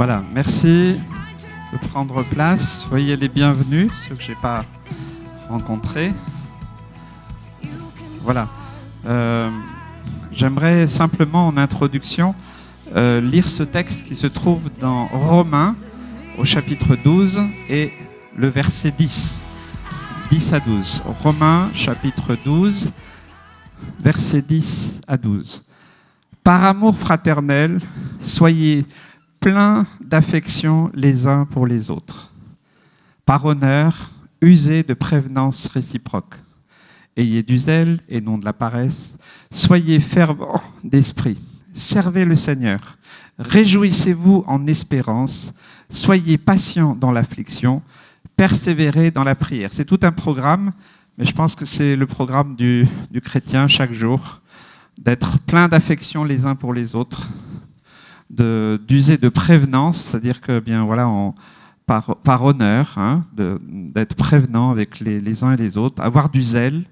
Voilà, merci de prendre place. Soyez les bienvenus, ceux que je n'ai pas rencontrés. Voilà. J'aimerais simplement en introduction lire ce texte qui se trouve dans Romains au chapitre 12 et le verset 10. 10 à 12. Romains chapitre 12, versets 10 à 12. Par amour fraternel, soyez pleins d'affection les uns pour les autres. Par honneur, usez de prévenance réciproque. Ayez du zèle et non de la paresse. Soyez fervents d'esprit. Servez le Seigneur. Réjouissez-vous en espérance. Soyez patients dans l'affliction. Persévérez dans la prière. C'est tout un programme, mais je pense que c'est le programme du chrétien chaque jour, d'être plein d'affection les uns pour les autres, d'user de prévenance, c'est-à-dire que bien voilà, par honneur, d'être prévenant avec les uns et les autres, avoir du zèle,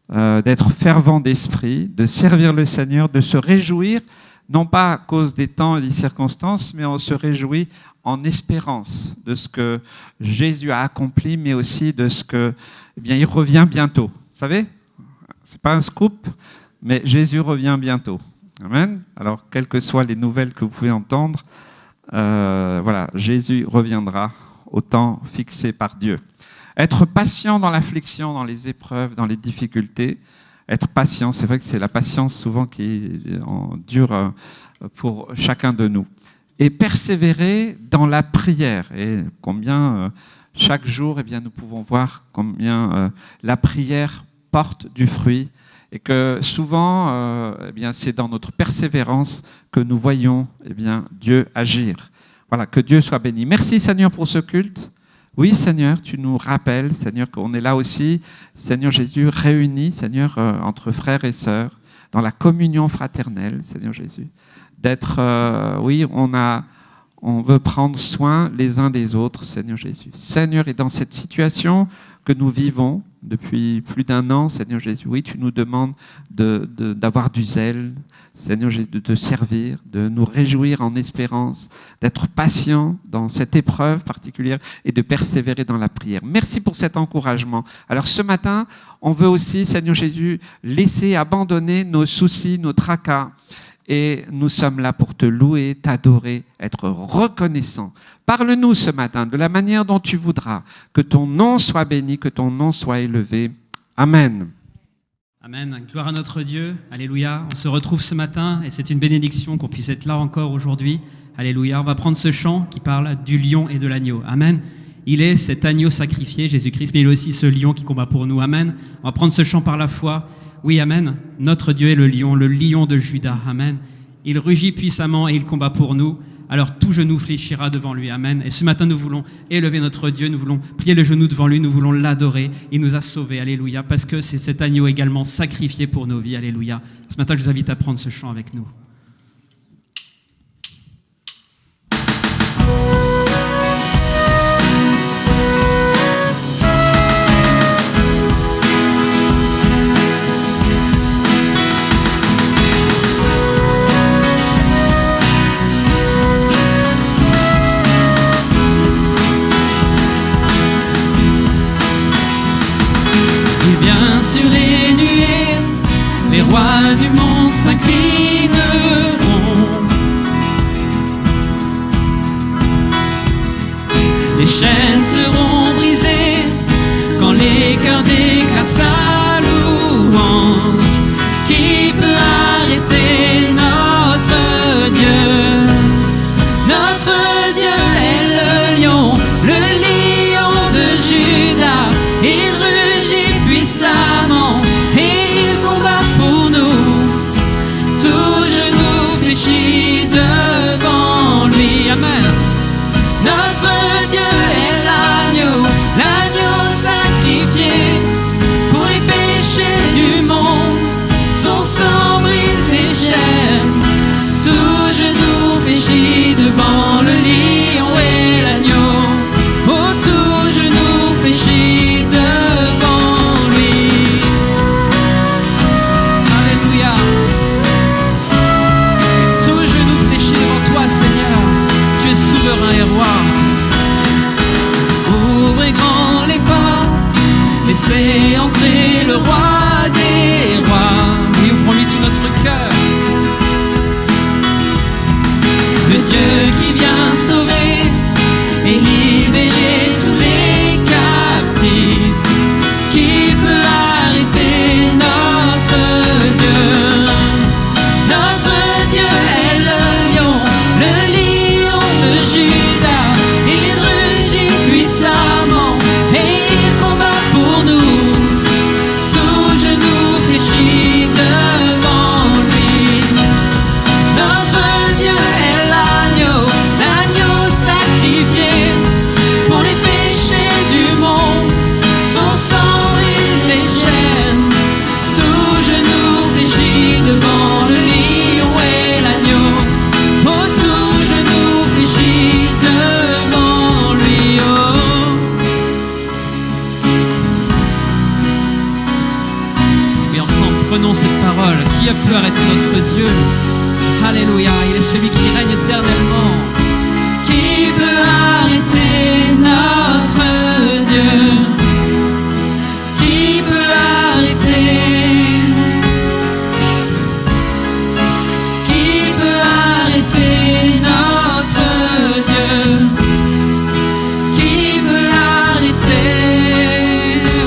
d'être fervent d'esprit, de servir le Seigneur, de se réjouir, non pas à cause des temps et des circonstances, mais on se réjouit en espérance de ce que Jésus a accompli, mais aussi de ce que, eh bien, il revient bientôt. Vous savez, c'est pas un scoop, mais Jésus revient bientôt. Amen. Alors, quelles que soient les nouvelles que vous pouvez entendre, voilà, Jésus reviendra au temps fixé par Dieu. Être patient dans l'affliction, dans les épreuves, dans les difficultés. Être patient, c'est vrai que c'est la patience souvent qui dure pour chacun de nous. Et persévérer dans la prière. Et combien, chaque jour, eh bien, nous pouvons voir combien la prière porte du fruit. Et que souvent, eh bien, c'est dans notre persévérance que nous voyons eh bien, Dieu agir. Voilà, que Dieu soit béni. Merci Seigneur pour ce culte. Oui Seigneur, tu nous rappelles, Seigneur, qu'on est là aussi, Seigneur Jésus, réunis, Seigneur, entre frères et sœurs, dans la communion fraternelle, Seigneur Jésus. D'être, oui, on veut prendre soin les uns des autres, Seigneur Jésus. Seigneur, et dans cette situation que nous vivons depuis plus d'un an, Seigneur Jésus, oui, tu nous demandes d'avoir du zèle, Seigneur Jésus, de te servir, de nous réjouir en espérance, d'être patient dans cette épreuve particulière et de persévérer dans la prière. Merci pour cet encouragement. Alors ce matin, on veut aussi, Seigneur Jésus, laisser abandonner nos soucis, nos tracas. Et nous sommes là pour te louer, t'adorer, être reconnaissants. Parle-nous ce matin de la manière dont tu voudras. Que ton nom soit béni, que ton nom soit élevé. Amen. Amen. Gloire à notre Dieu. Alléluia. On se retrouve ce matin et c'est une bénédiction qu'on puisse être là encore aujourd'hui. Alléluia. On va prendre ce chant qui parle du lion et de l'agneau. Amen. Il est cet agneau sacrifié, Jésus-Christ, mais il est aussi ce lion qui combat pour nous. Amen. On va prendre ce chant par la foi. Oui, amen. Notre Dieu est le lion de Juda. Amen. Il rugit puissamment et il combat pour nous. Alors tout genou fléchira devant lui. Amen. Et ce matin, nous voulons élever notre Dieu. Nous voulons plier le genou devant lui. Nous voulons l'adorer. Il nous a sauvés. Alléluia. Parce que c'est cet agneau également sacrifié pour nos vies. Alléluia. Ce matin, je vous invite à prendre ce chant avec nous. Sur les nuées, les rois du monde s'inclineront. Les chaînes seront brisées quand les cœurs déclarent sa louange. Qui peut arrêter notre Dieu? Notre Dieu est le lion de Juda. Il rugit puissamment et il combat pour nous. Tout genou fléchit devant lui. Amen. Notre Dieu est l'agneau sacrifié pour les seul. Qui peut arrêter notre Dieu? Alléluia, il est celui qui règne éternellement. Qui peut arrêter notre Dieu? Qui peut l'arrêter? Qui peut arrêter notre Dieu? Qui peut l'arrêter?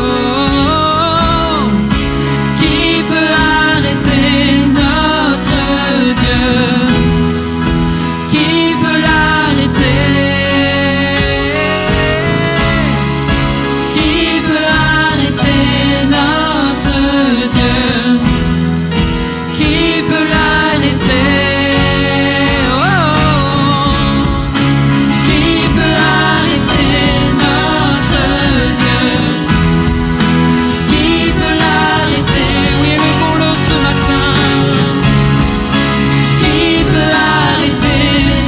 Oh, qui peut arrêter notre Dieu? Qui peut l'arrêter? Qui peut arrêter notre Dieu? Qui peut l'arrêter? Oh, qui peut arrêter notre Dieu? Qui peut l'arrêter? Oui, levons-le ce matin. Qui peut arrêter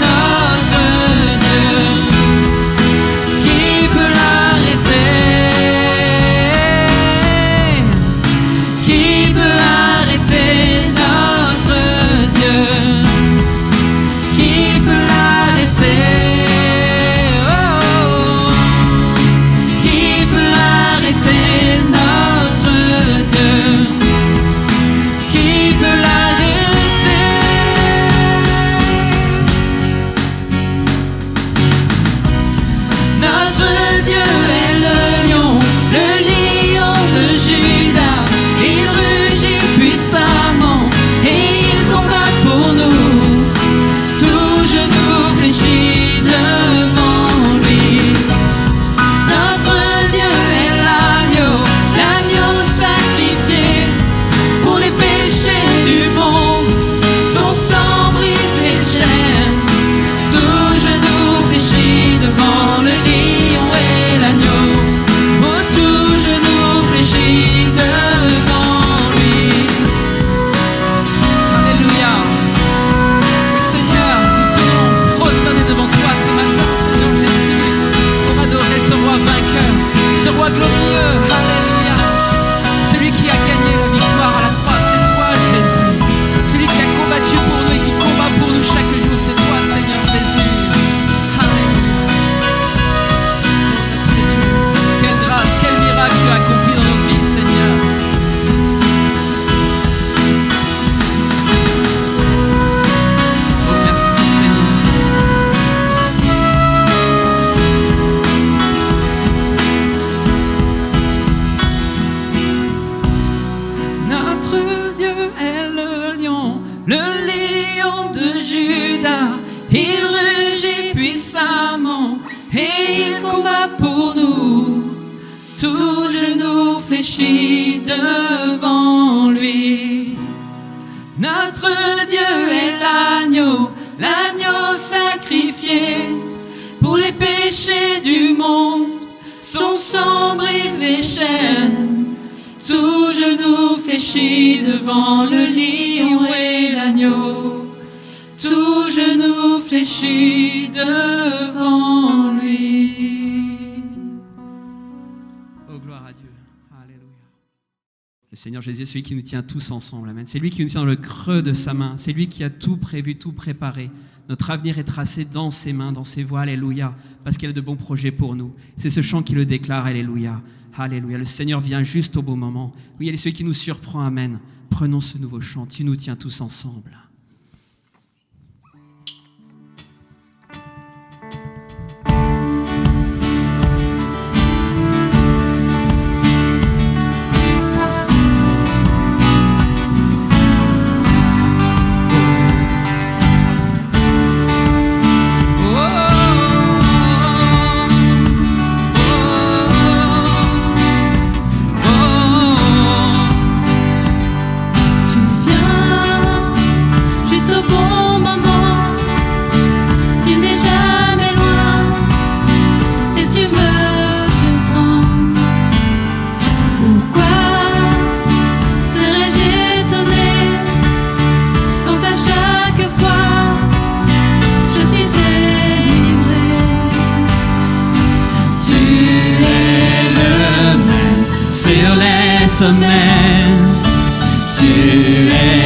notre Dieu? Qui peut l'arrêter? Qui peut arrêter notre Dieu? Qui peut l'arrêter? Oh, qui peut arrêter notre Dieu? Qui peut l'arrêter? Notre Dieu est le lion de Juda. Il rugit puissamment et il combat pour nous. Tout genou fléchit devant lui. Notre Dieu est l'agneau sacrifié pour les péchés du monde. Son sang brise les chaînes. Tout genou fléchit devant le lion et l'agneau. Oh, tout genou fléchit devant lui. Alléluia. Oui, Seigneur, nous tenons prosternés devant toi ce matin, Seigneur Jésus, pour adorer ce roi vainqueur, ce roi glorieux. Alléluia. Celui qui a gagné la victoire à la croix, c'est toi, Jésus. Celui qui a combattu pour nous et qui combat pour nous chaque jour, c'est toi, Seigneur Jésus. Alléluia. Oh, notre Dieu, quelle grâce, quel miracle tu as accompli dans nos vies, Seigneur. Oh, merci, Seigneur. Notre Dieu est le lion de Juda. Il rugit puissamment et il combat pour nous. Tout genou fléchit devant lui. Notre Dieu est l'agneau sacrifié pour les péchés du monde. Son sang brise les chaînes. Tout genou fléchit devant le lion et l'agneau. Tout genou fléchit devant lui. Oh, gloire à Dieu. Alléluia. Le Seigneur Jésus est celui qui nous tient tous ensemble. Amen. C'est lui qui nous tient dans le creux de sa main. C'est lui qui a tout prévu, tout préparé. Notre avenir est tracé dans ses mains, dans ses voies. Alléluia. Parce qu'il a de bons projets pour nous. C'est ce chant qui le déclare. Alléluia. Alléluia. Le Seigneur vient juste au bon moment. Oui, il est celui qui nous surprend. Amen. Prenons ce nouveau chant. Tu nous tiens tous ensemble. Sur les sommets, tu es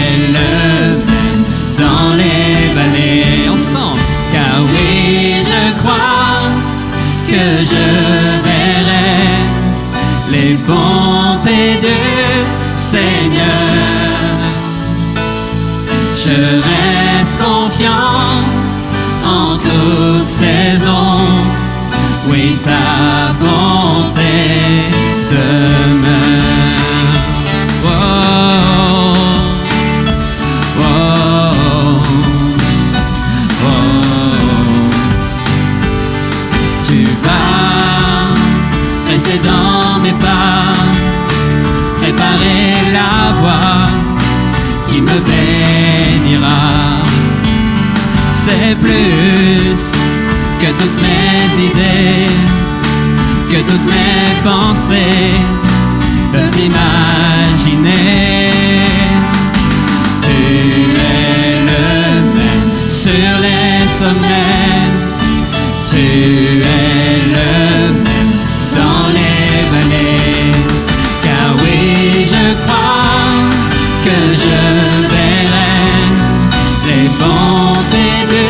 Je reste confiant en toute saison. Oui, ta bonté demeure. Oh, oh, oh. Tu vas rester dans mes pas, préparer la voie qui me bénira. C'est plus que toutes mes idées, que toutes mes pensées peuvent imaginer. Tu es le même sur les sommets, tu es le même dans les vallées. Car oui, je crois que je verrai les bontés du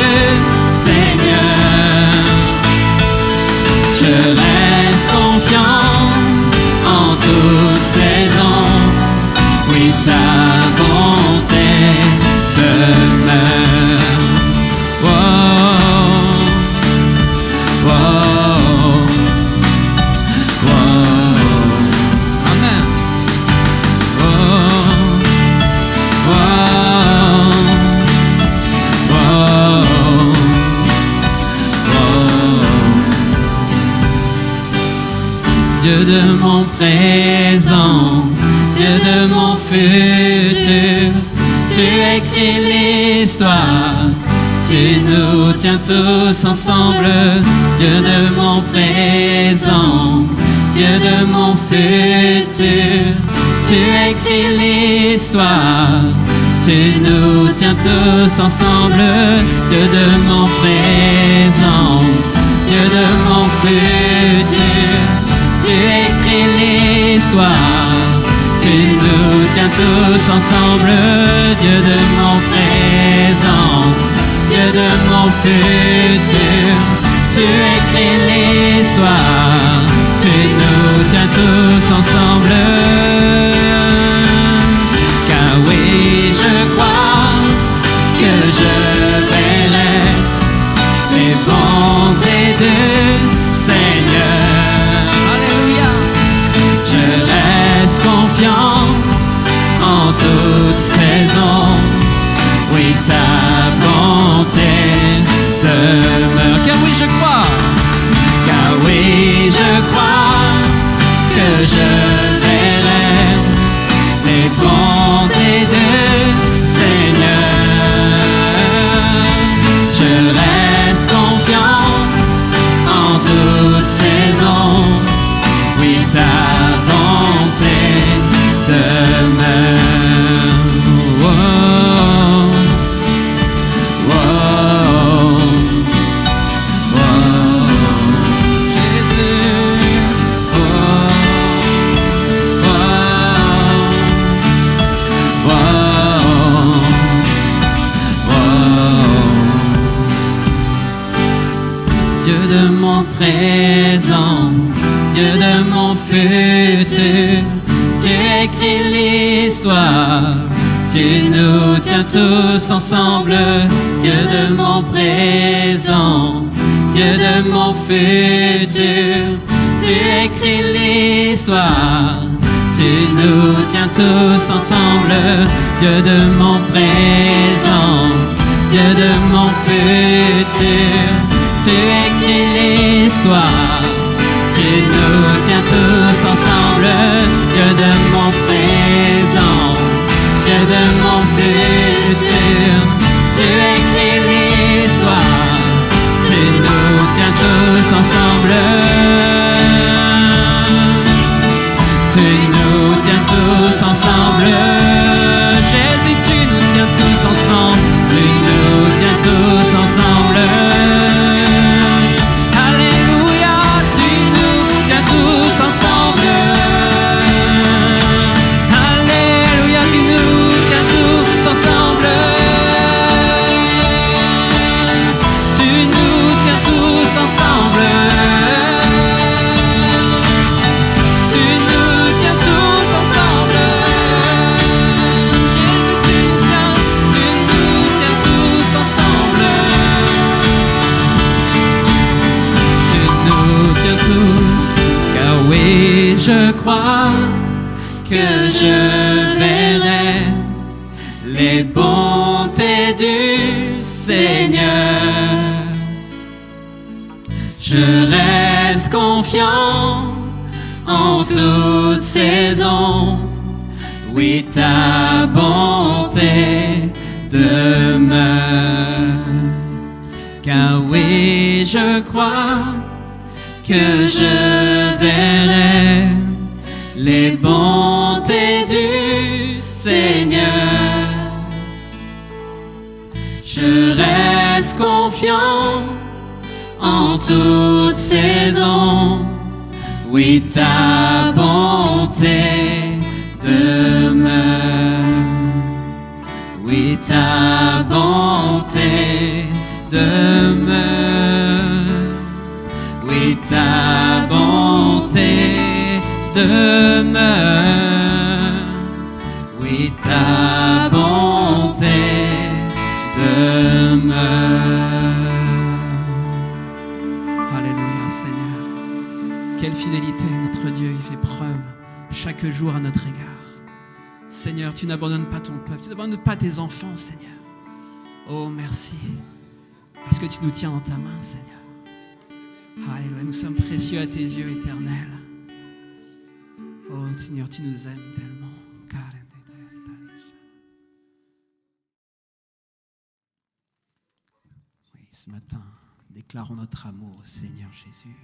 Seigneur. Je reste confiant en toute saison. Oui, ta bonté demeure. Oh, oh, oh. Amen. Oh, oh, oh, oh. Dieu de mon présent, Dieu de mon futur, tu écris l'histoire, tu nous tiens tous ensemble. Dieu de mon présent, Dieu de mon futur, tu écris l'histoire, tu nous tiens tous ensemble. Dieu de mon présent, Dieu de mon futur, tu écris l'histoire, tu nous tiens tous ensemble. Dieu de mon présent, Dieu de mon futur, tu écris l'histoire, tu nous tiens tous ensemble. Car oui, je crois que je verrai les bontés du Seigneur. Alléluia. Je reste confiant en toute saison. Oui, ta bonté demeure. Car oui, je crois. Car oui, je crois que je verrai les bontés du Seigneur. Je reste confiant en toute saison. Oui, ta bonté demeure. Oh, oh, oh, Jésus. Oh, oh, oh, oh. Dieu de mon présent, Dieu de mon futur, tu écris l'histoire, tu nous tiens tous ensemble. Dieu de mon présent, Dieu de mon futur, tu écris l'histoire, tu nous tiens tous ensemble. Dieu de mon présent, Dieu de mon futur, tu écris l'histoire, tu nous tiens tous ensemble. Dieu de mon présent, Dieu de mon futur, tu écris l'histoire, tu nous tiens tous ensemble. Tu nous tiens tous ensemble. Jésus, tu nous tiens tous ensemble. Tu nous tiens tous ensemble. Alléluia, tu nous tiens tous ensemble. Alléluia, tu nous tiens tous ensemble. que je verrai les bontés du Seigneur. Je reste confiant en toute saison. Oui, ta bonté demeure. Car oui, je crois que je verrai les bontés du Seigneur. Je reste confiant en toute saison. Oui, ta bonté demeure. Oui, ta bonté demeure. Oui, ta bonté demeure. Oui, ta bonté demeure. Alléluia, Seigneur. Quelle fidélité, notre Dieu, il fait preuve chaque jour à notre égard. Seigneur, tu n'abandonnes pas ton peuple, tu n'abandonnes pas tes enfants, Seigneur. Oh, merci, parce que tu nous tiens dans ta main, Seigneur. Alléluia, nous sommes précieux à tes yeux éternels. Oh, Seigneur, tu nous aimes tellement. Oui, ce matin, déclarons notre amour au Seigneur Jésus.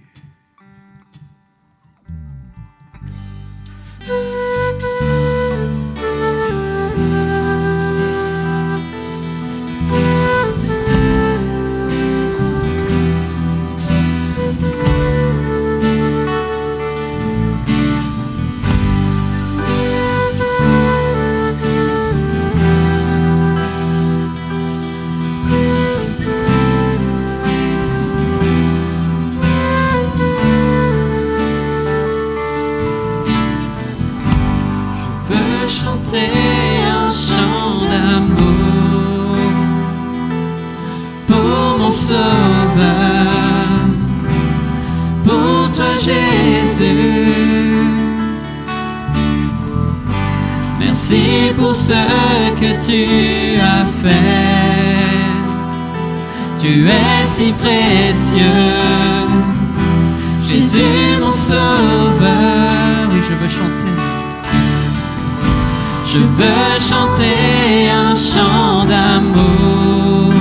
Chanter un chant d'amour pour mon Sauveur, pour toi Jésus. Merci pour ce que tu as fait. Tu es si précieux, Jésus mon Sauveur. Oui, je veux chanter. Je veux chanter un chant d'amour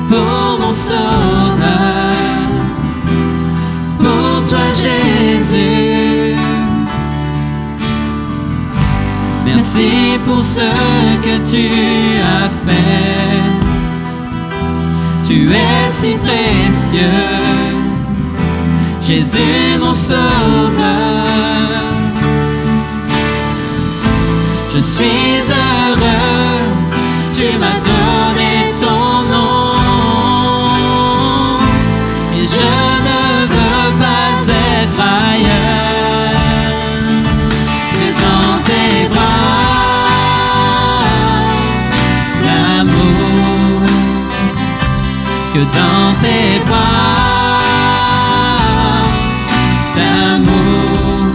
pour mon Sauveur, pour toi Jésus. Merci pour ce que tu as fait. Tu es si précieux, Jésus mon Sauveur. Je suis heureuse, tu m'as donné ton nom, et je ne veux pas être ailleurs que dans tes bras d'amour, que dans tes bras d'amour,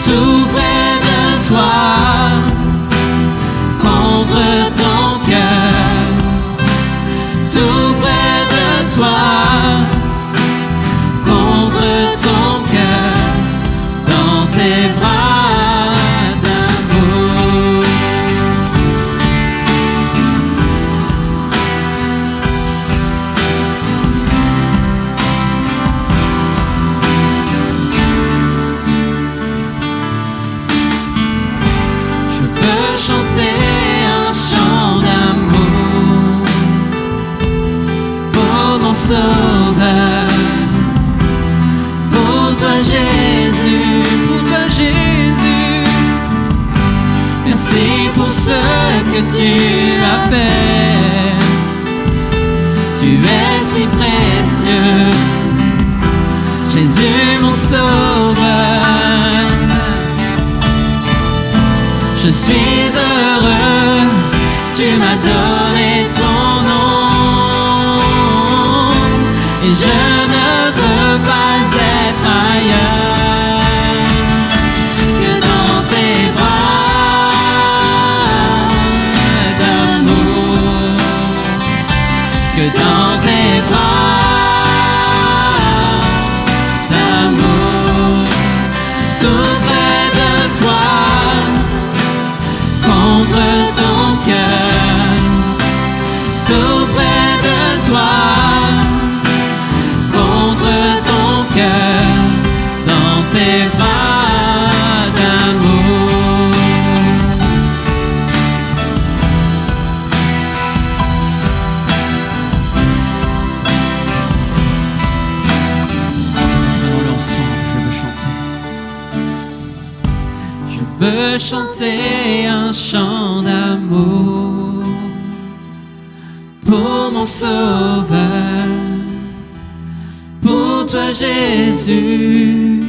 tout près de toi. Ton cœur, tout près de toi, contre ton cœur, dans tes bras d'amour. Je veux chanter Sauveur, pour toi Jésus, pour toi Jésus. Merci pour ce que tu as fait. Tu es si précieux, Jésus mon Sauveur. Je suis heureuse, tu m'as donné ton nom. Et je ne veux pas être ailleurs que dans veux chanter un chant d'amour pour mon Sauveur, pour toi Jésus.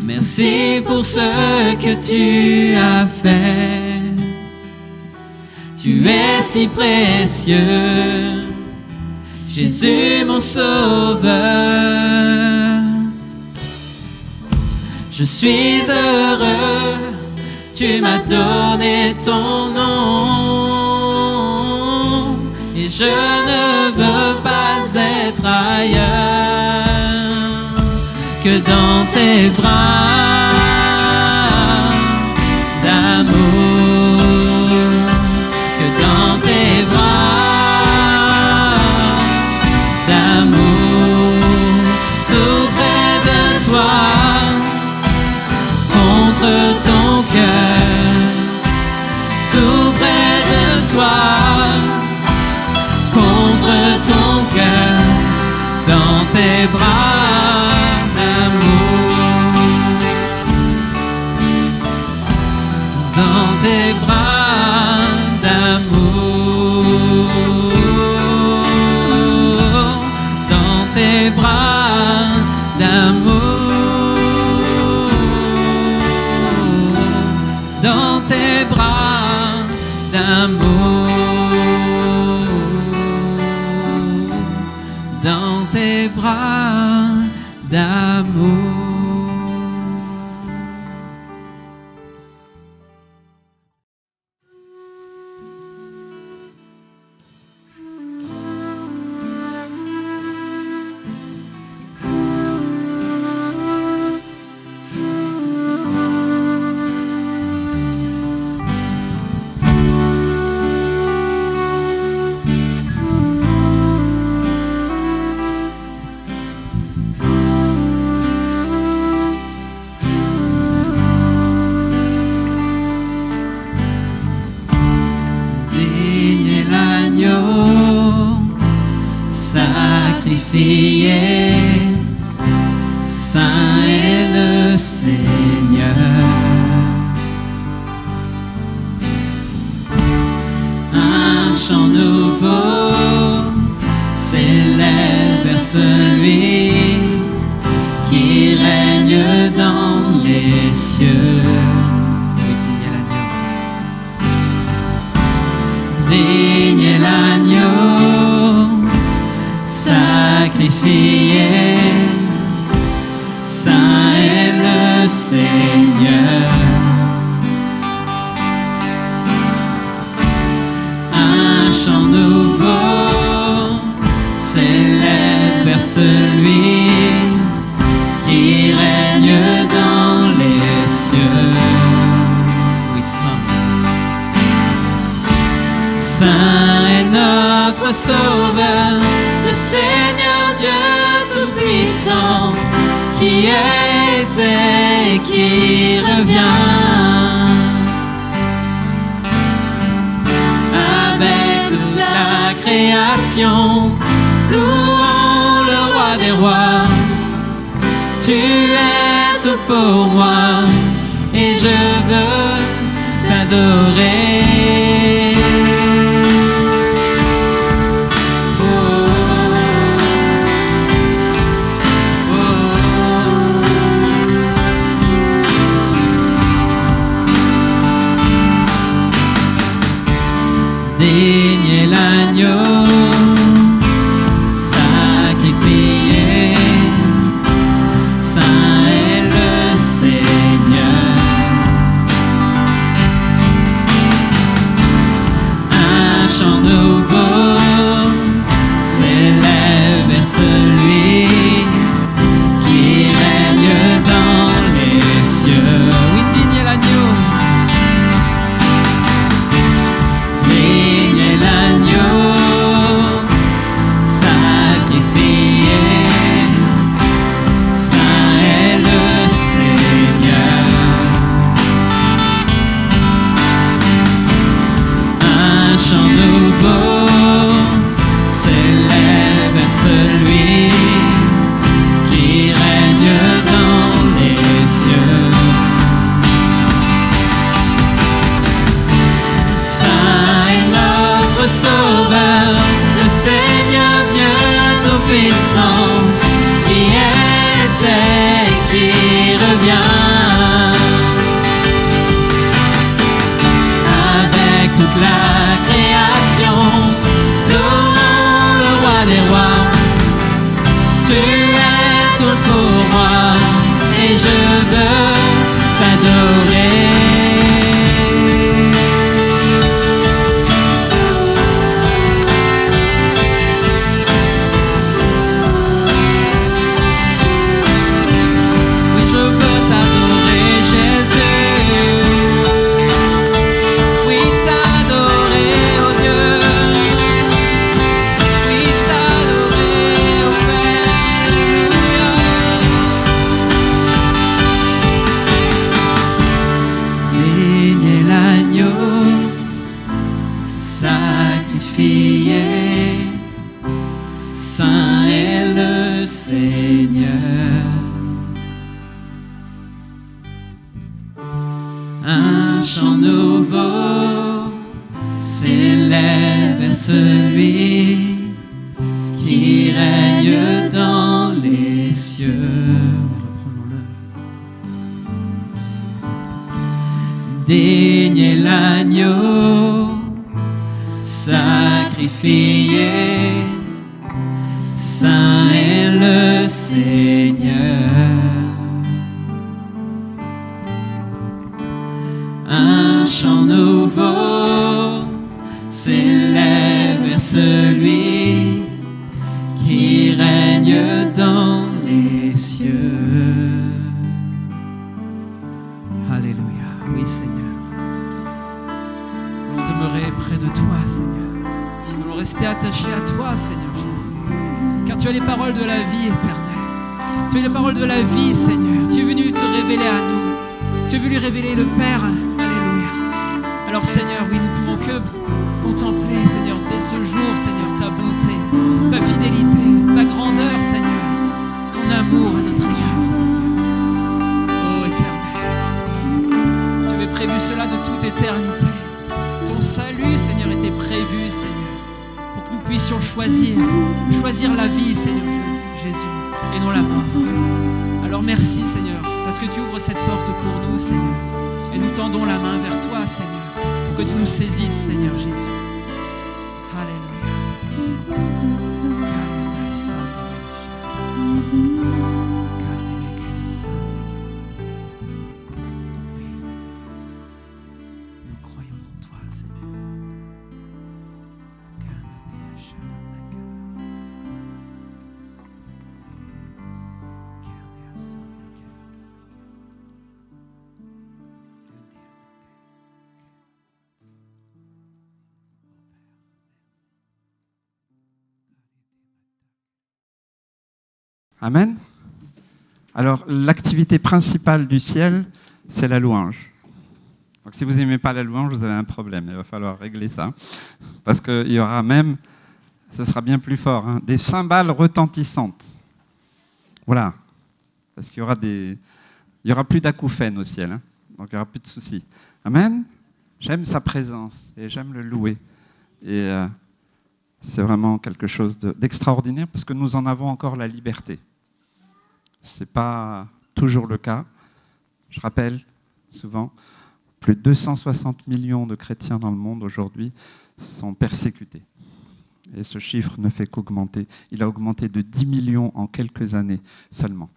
Merci pour ce que tu as fait. Tu es si précieux, Jésus mon Sauveur. Je suis heureux, tu m'as donné ton nom, et je ne veux pas être ailleurs que dans tes bras d'amour, que dans tes bras d'amour, tout près de toi, contre ton cœur, tout près de toi, contre ton cœur, dans tes bras d'amour, dans tes bras d'amour, dans tes bras d'amour, dans tes bras d'amour, dans tes bras d'amour. Sacrifié, saint est le Seigneur. Un chant nouveau s'élève vers celui qui règne dans les cieux. Digne est l'agneau sacrifié, saint est le Seigneur. Un chant nouveau s'élève vers celui qui règne dans les cieux. Oui, saint est notre Sauveur, le Seigneur Dieu Tout-Puissant, qui était et qui revient. Avec toute la création, louons le Roi des rois. Tu es tout pour moi, et je veux t'adorer. Digne est l'agneau sacrifié, saint est le Seigneur. Un chant nouveau s'élève vers celui qui règne dans les cieux. Oui, digne est l'agneau. Celui qui règne dans les cieux. s'élève vers celui qui règne dans les cieux. Reprenons-le. Digne est l'agneau sacrifié, saint est le Seigneur. Un chant nouveau s'élève vers celui qui règne dans les cieux. Alléluia. Oui, Seigneur. Nous voulons demeurer près de toi, Seigneur. Nous voulons rester attachés à toi, Seigneur Jésus. Car tu as les paroles de la vie éternelle. Tu as les paroles de la vie, Seigneur. Tu es venu te révéler à nous. Tu es venu révéler le Père. Alléluia. Alors, Seigneur, oui, nous ne pouvons que contempler, Seigneur, dès ce jour, Seigneur, ta bonté, ta fidélité, ta grandeur, Seigneur, ton amour à notre égard, Seigneur. Ô Éternel, tu avais prévu cela de toute éternité. Ton salut, Seigneur, était prévu, Seigneur, pour que nous puissions choisir la vie, Seigneur Jésus, et non la mort. Alors merci, Seigneur, parce que tu ouvres cette porte pour nous, Seigneur, et nous tendons la main vers toi, Seigneur, pour que tu nous saisisses, Seigneur Jésus. Alléluia. Nous croyons en toi, Seigneur. Amen. Alors, l'activité principale du ciel, c'est la louange. Donc, si vous n'aimez pas la louange, vous avez un problème. Il va falloir régler ça. Parce qu'il y aura même, ce sera bien plus fort, hein, des cymbales retentissantes. Voilà. Parce qu'il y aura il y aura plus d'acouphènes au ciel. Hein. Donc, il n'y aura plus de soucis. Amen. J'aime sa présence et j'aime le louer. Et c'est vraiment quelque chose d'extraordinaire parce que nous en avons encore la liberté. Ce n'est pas toujours le cas. Je rappelle souvent, plus de 260 millions de chrétiens dans le monde aujourd'hui sont persécutés. Et ce chiffre ne fait qu'augmenter. Il a augmenté de 10 millions en quelques années seulement.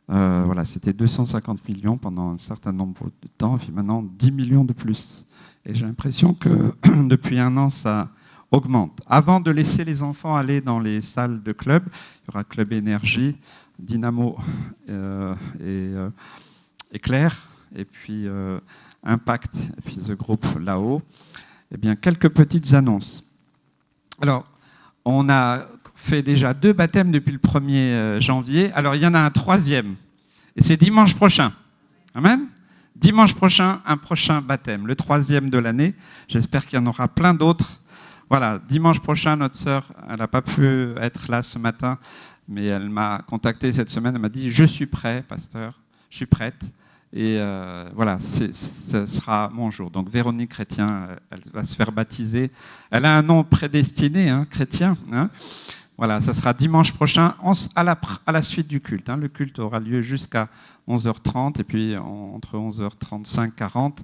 Voilà, c'était 250 millions pendant un certain nombre de temps, et puis maintenant 10 millions de plus. Et j'ai l'impression que depuis un an, ça augmente. Avant de laisser les enfants aller dans les salles de club, il y aura Club Énergie, Dynamo et Claire, et puis Impact, et puis The Group là-haut. Eh bien, quelques petites annonces. Alors, on a fait déjà 2 baptêmes depuis le 1er janvier. Alors, il y en a un 3e, et c'est dimanche prochain. Amen. Dimanche prochain, un prochain baptême, le 3e de l'année. J'espère qu'il y en aura plein d'autres. Voilà, dimanche prochain, notre sœur, elle n'a pas pu être là ce matin, mais elle m'a contacté cette semaine, elle m'a dit « Je suis prêt, pasteur, je suis prête ». Et voilà, ce sera mon jour. Donc Véronique Chrétien, elle va se faire baptiser. Elle a un nom prédestiné, hein, chrétien. Hein. Voilà, ça sera dimanche prochain à la suite du culte. Hein. Le culte aura lieu jusqu'à 11h30 et puis entre 11h35 et 40,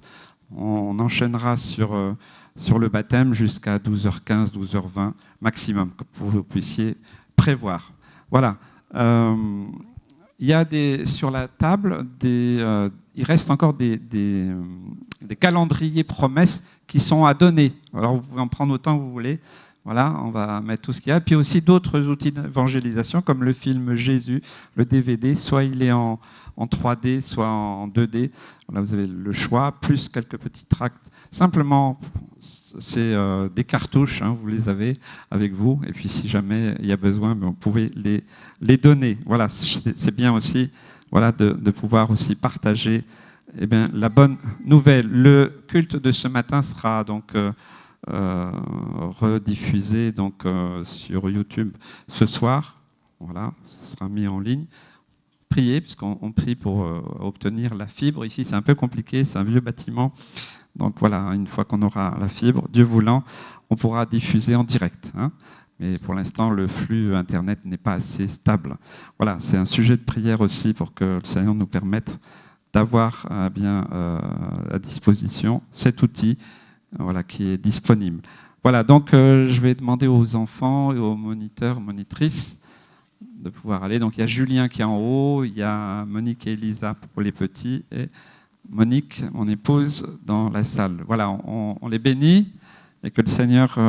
on enchaînera sur le baptême jusqu'à 12h15, 12h20 maximum, pour que vous puissiez prévoir. Voilà. Il y a sur la table, il reste encore des calendriers promesses qui sont à donner. Alors vous pouvez en prendre autant que vous voulez. Voilà, on va mettre tout ce qu'il y a. Puis aussi d'autres outils d'évangélisation comme le film Jésus, le DVD, soit il est en 3D, soit en 2D. Là, vous avez le choix, plus quelques petits tracts. Simplement, c'est des cartouches, hein, vous les avez avec vous. Et puis si jamais il y a besoin, vous pouvez les donner. Voilà, c'est bien aussi voilà, de pouvoir aussi partager eh bien, la bonne nouvelle. Le culte de ce matin sera donc rediffusé donc, sur YouTube ce soir. Voilà, ce sera mis en ligne. Priez, puisqu'on prie pour obtenir la fibre. Ici, c'est un peu compliqué, c'est un vieux bâtiment. Donc voilà, une fois qu'on aura la fibre, Dieu voulant, on pourra diffuser en direct. Mais pour l'instant, le flux Internet n'est pas assez stable. Voilà, c'est un sujet de prière aussi pour que le Seigneur nous permette d'avoir à disposition cet outil qui est disponible. Voilà, donc je vais demander aux enfants et aux moniteurs, monitrices de pouvoir aller. Donc il y a Julien qui est en haut, il y a Monique et Elisa pour les petits, et Monique, mon épouse, dans la salle. Voilà, on les bénit et que le Seigneur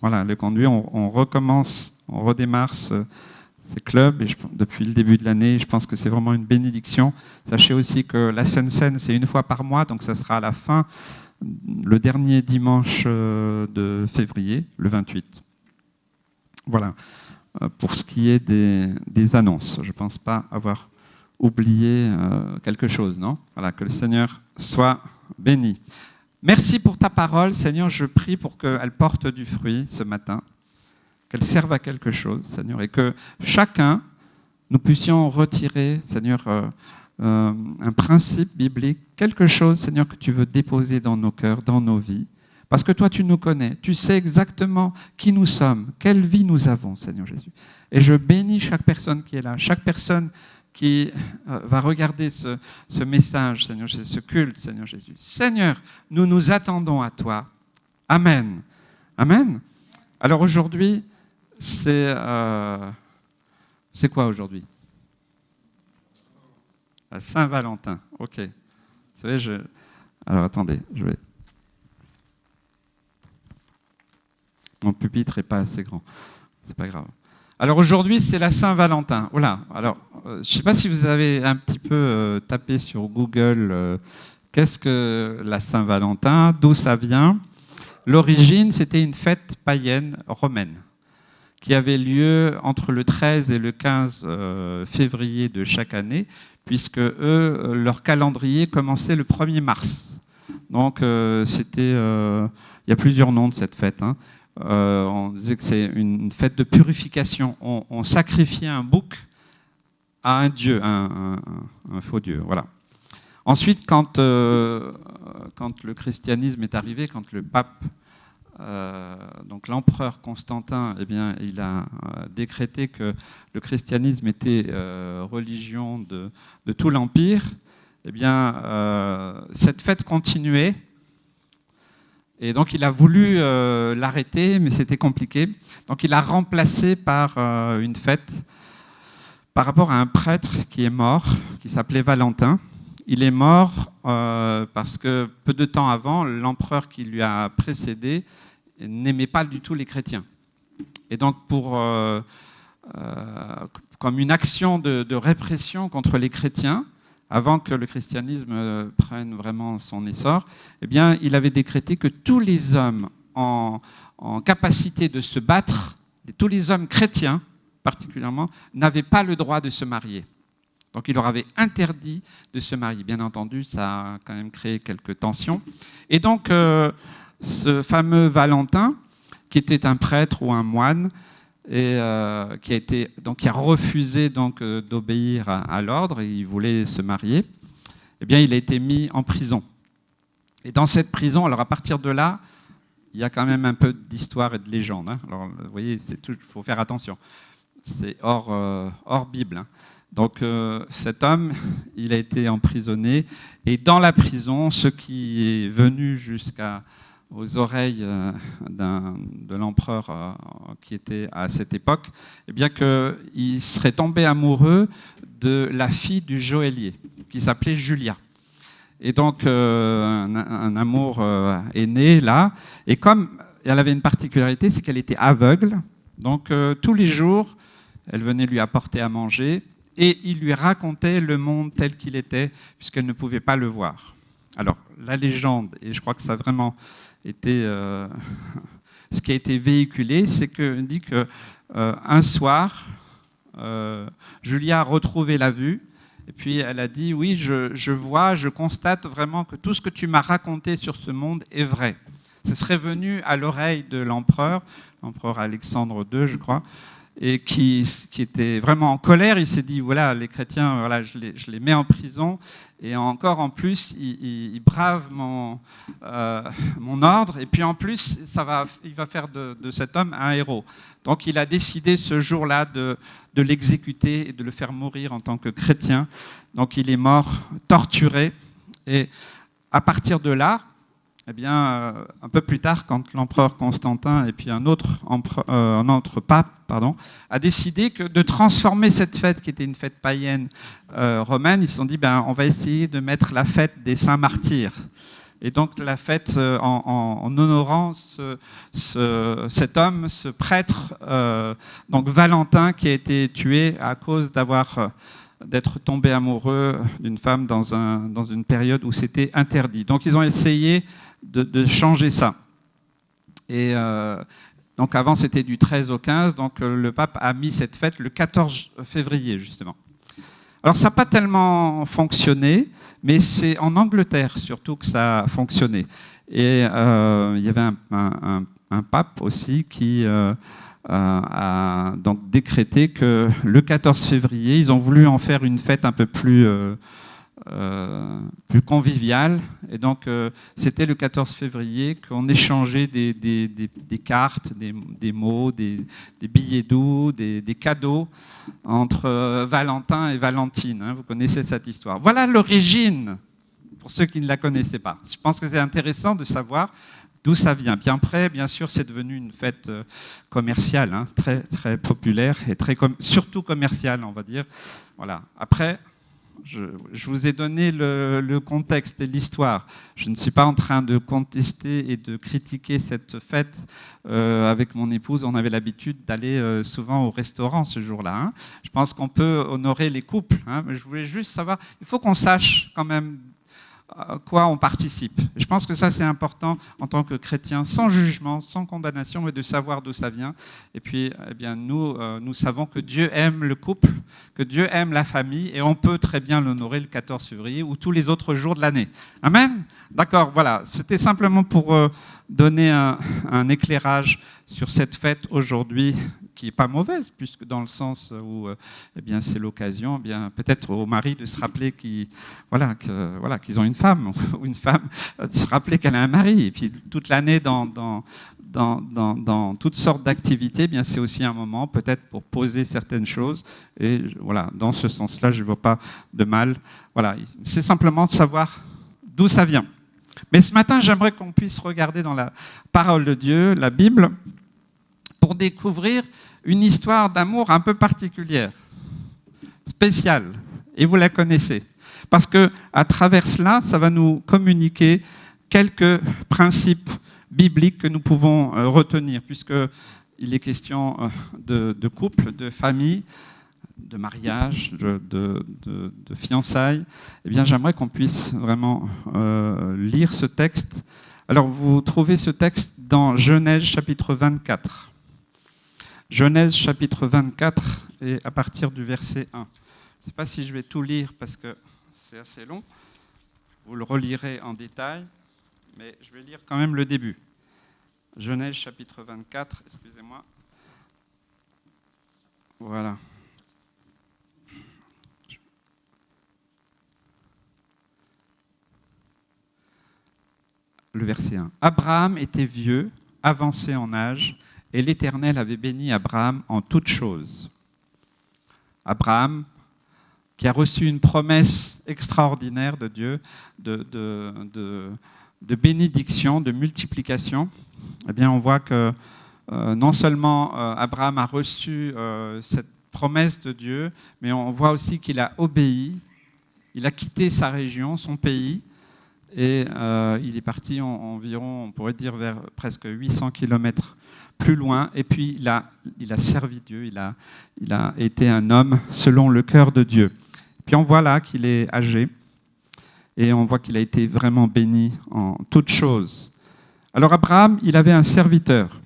le conduit. On recommence, on redémarre ces clubs et depuis le début de l'année. Je pense que c'est vraiment une bénédiction. Sachez aussi que la Sainte Seine, c'est une fois par mois, donc ça sera à la fin, le dernier dimanche de février, le 28. Voilà, pour ce qui est des annonces. Je ne pense pas avoir oublié quelque chose, non ? Voilà, que le Seigneur soit béni. Merci pour ta parole, Seigneur. Je prie pour qu'elle porte du fruit ce matin, qu'elle serve à quelque chose, Seigneur, et que chacun, nous puissions retirer, Seigneur, un principe biblique, quelque chose, Seigneur, que tu veux déposer dans nos cœurs, dans nos vies. Parce que toi, tu nous connais, tu sais exactement qui nous sommes, quelle vie nous avons, Seigneur Jésus. Et je bénis chaque personne qui est là, chaque personne qui va regarder ce message, Seigneur Jésus, ce culte, Seigneur Jésus. Seigneur, nous nous attendons à toi. Amen. Amen. Alors aujourd'hui, c'est quoi aujourd'hui ? La Saint-Valentin. Ok. Vous savez, alors attendez, Mon pupitre n'est pas assez grand. C'est pas grave. Alors aujourd'hui, c'est la Saint-Valentin. Voilà. Alors, je ne sais pas si vous avez un petit peu tapé sur Google qu'est-ce que la Saint-Valentin, d'où ça vient. L'origine, c'était une fête païenne romaine qui avait lieu entre le 13 et le 15 février de chaque année, puisque eux, leur calendrier commençait le 1er mars. Donc, il y a plusieurs noms de cette fête. On disait que c'est une fête de purification. On sacrifiait un bouc à un dieu, un faux dieu. Voilà. Ensuite, quand le christianisme est arrivé, quand le pape, donc l'empereur Constantin, il a décrété que le christianisme était religion de tout l'empire, cette fête continuait. Et donc il a voulu l'arrêter, mais c'était compliqué. Donc il a remplacé par une fête par rapport à un prêtre qui est mort, qui s'appelait Valentin. Il est mort parce que peu de temps avant, l'empereur qui lui a précédé n'aimait pas du tout les chrétiens. Et donc comme une action de répression contre les chrétiens, avant que le christianisme prenne vraiment son essor, il avait décrété que tous les hommes en capacité de se battre, tous les hommes chrétiens particulièrement, n'avaient pas le droit de se marier. Donc il leur avait interdit de se marier. Bien entendu, ça a quand même créé quelques tensions. Et donc ce fameux Valentin, qui était un prêtre ou un moine, et qui a refusé d'obéir à l'ordre, et il voulait se marier, il a été mis en prison. Et dans cette prison, alors à partir de là, il y a quand même un peu d'histoire et de légende. Alors vous voyez, il faut faire attention. C'est hors Bible. Donc cet homme, il a été emprisonné, et dans la prison, ce qui est venu aux oreilles de l'empereur qui était à cette époque, qu'il serait tombé amoureux de la fille du joaillier, qui s'appelait Julia. Et donc, un amour est né là. Et comme elle avait une particularité, c'est qu'elle était aveugle. Donc, tous les jours, elle venait lui apporter à manger et il lui racontait le monde tel qu'il était, puisqu'elle ne pouvait pas le voir. Alors, la légende, et je crois que ça a vraiment été ce qui a été véhiculé, c'est qu'on dit qu'un soir, Julia a retrouvé la vue, et puis elle a dit « Oui, je constate vraiment que tout ce que tu m'as raconté sur ce monde est vrai. » Ce serait venu à l'oreille de l'empereur Alexandre II, je crois, et qui était vraiment en colère. Il s'est dit, voilà, les chrétiens, voilà, je les mets en prison, et encore en plus, ils bravent mon ordre, et puis en plus, il va faire de cet homme un héros. Donc il a décidé ce jour-là de l'exécuter et de le faire mourir en tant que chrétien. Donc il est mort, torturé, et à partir de là, eh bien, un peu plus tard, quand l'empereur Constantin et puis un autre pape, a décidé de transformer cette fête, qui était une fête païenne romaine, ils se sont dit, on va essayer de mettre la fête des saints martyrs. Et donc la fête en honorant cet homme, ce prêtre, donc Valentin, qui a été tué à cause d'être tombé amoureux d'une femme dans une période où c'était interdit. Donc ils ont essayé de changer ça. Et donc avant c'était du 13 au 15, donc le pape a mis cette fête le 14 février justement. Alors ça n'a pas tellement fonctionné, mais c'est en Angleterre surtout que ça a fonctionné. Et il y avait un pape aussi qui a donc décrété que le 14 février, ils ont voulu en faire une fête un peu plus conviviale. Et donc c'était le 14 février qu'on échangeait des cartes, des mots, des billets doux, des cadeaux entre Valentin et Valentine. Vous connaissez cette histoire. Voilà l'origine, pour ceux qui ne la connaissaient pas. Je pense que c'est intéressant de savoir d'où ça vient. Bien après, bien sûr, c'est devenu une fête commerciale, très, très populaire et surtout commerciale, on va dire. Voilà. Après, je vous ai donné le contexte et l'histoire. Je ne suis pas en train de contester et de critiquer cette fête. Avec mon épouse, on avait l'habitude d'aller souvent au restaurant ce jour-là. Je pense qu'on peut honorer les couples. Mais je voulais juste savoir, il faut qu'on sache quand même quoi on participe. Je pense que ça c'est important en tant que chrétien, sans jugement, sans condamnation, mais de savoir d'où ça vient. Et puis, eh bien, nous savons que Dieu aime le couple, que Dieu aime la famille, et on peut très bien l'honorer le 14 février ou tous les autres jours de l'année. Amen. D'accord, voilà. C'était simplement pour donner un éclairage sur cette fête aujourd'hui, qui n'est pas mauvaise, puisque dans le sens où eh bien, c'est l'occasion, eh bien, peut-être aux maris de se rappeler qu'ils ont une femme, ou une femme de se rappeler qu'elle a un mari. Et puis toute l'année, dans toutes sortes d'activités, eh bien, c'est aussi un moment peut-être pour poser certaines choses. Et voilà, dans ce sens-là, je ne vois pas de mal. Voilà, c'est simplement de savoir d'où ça vient. Mais ce matin, j'aimerais qu'on puisse regarder dans la parole de Dieu, la Bible, pour découvrir une histoire d'amour un peu particulière, spéciale, et vous la connaissez. Parce qu'à travers cela, ça va nous communiquer quelques principes bibliques que nous pouvons retenir, puisqu'il est question de couple, de famille, de mariage, de fiançailles. Eh bien, j'aimerais qu'on puisse vraiment lire ce texte. Alors, vous trouvez ce texte dans Genèse chapitre 24. Genèse chapitre 24 et à partir du verset 1. Je ne sais pas si je vais tout lire parce que c'est assez long. Vous le relirez en détail, mais je vais lire quand même le début. Genèse chapitre 24, excusez-moi. Voilà. Le verset 1. Abraham était vieux, avancé en âge, et l'Éternel avait béni Abraham en toutes choses. Abraham, qui a reçu une promesse extraordinaire de Dieu, de bénédiction, de multiplication, eh bien on voit que non seulement Abraham a reçu cette promesse de Dieu, mais on voit aussi qu'il a obéi, il a quitté sa région, son pays, et il est parti environ, on pourrait dire, vers presque 800 kilomètres plus loin, et puis il a servi Dieu, il a été un homme selon le cœur de Dieu. Puis on voit là qu'il est âgé, et on voit qu'il a été vraiment béni en toutes choses. Alors Abraham, il avait un serviteur,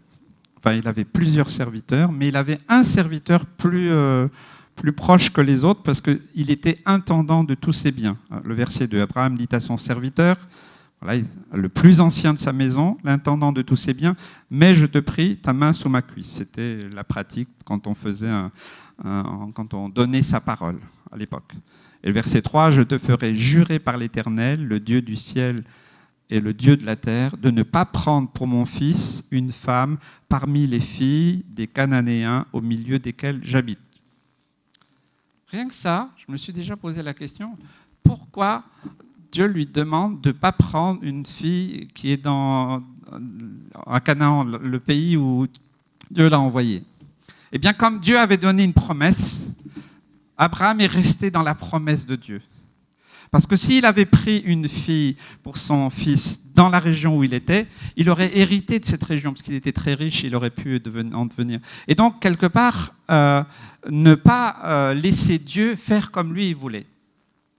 enfin il avait plusieurs serviteurs, mais il avait un serviteur plus proche que les autres, parce qu'il était intendant de tous ses biens. Le verset 2, Abraham dit à son serviteur, Voilà, le plus ancien de sa maison, l'intendant de tous ses biens, mais je te prie, ta main sous ma cuisse. C'était la pratique quand on faisait quand on donnait sa parole à l'époque. Et le verset 3, je te ferai jurer par l'Éternel, le Dieu du ciel et le Dieu de la terre, de ne pas prendre pour mon fils une femme parmi les filles des Cananéens au milieu desquels j'habite. Rien que ça, je me suis déjà posé la question, pourquoi Dieu lui demande de ne pas prendre une fille qui est à Canaan, le pays où Dieu l'a envoyé? Eh bien, comme Dieu avait donné une promesse, Abraham est resté dans la promesse de Dieu. Parce que s'il avait pris une fille pour son fils dans la région où il était, il aurait hérité de cette région, parce qu'il était très riche, il aurait pu en devenir. Et donc, quelque part, ne pas laisser Dieu faire comme lui il voulait.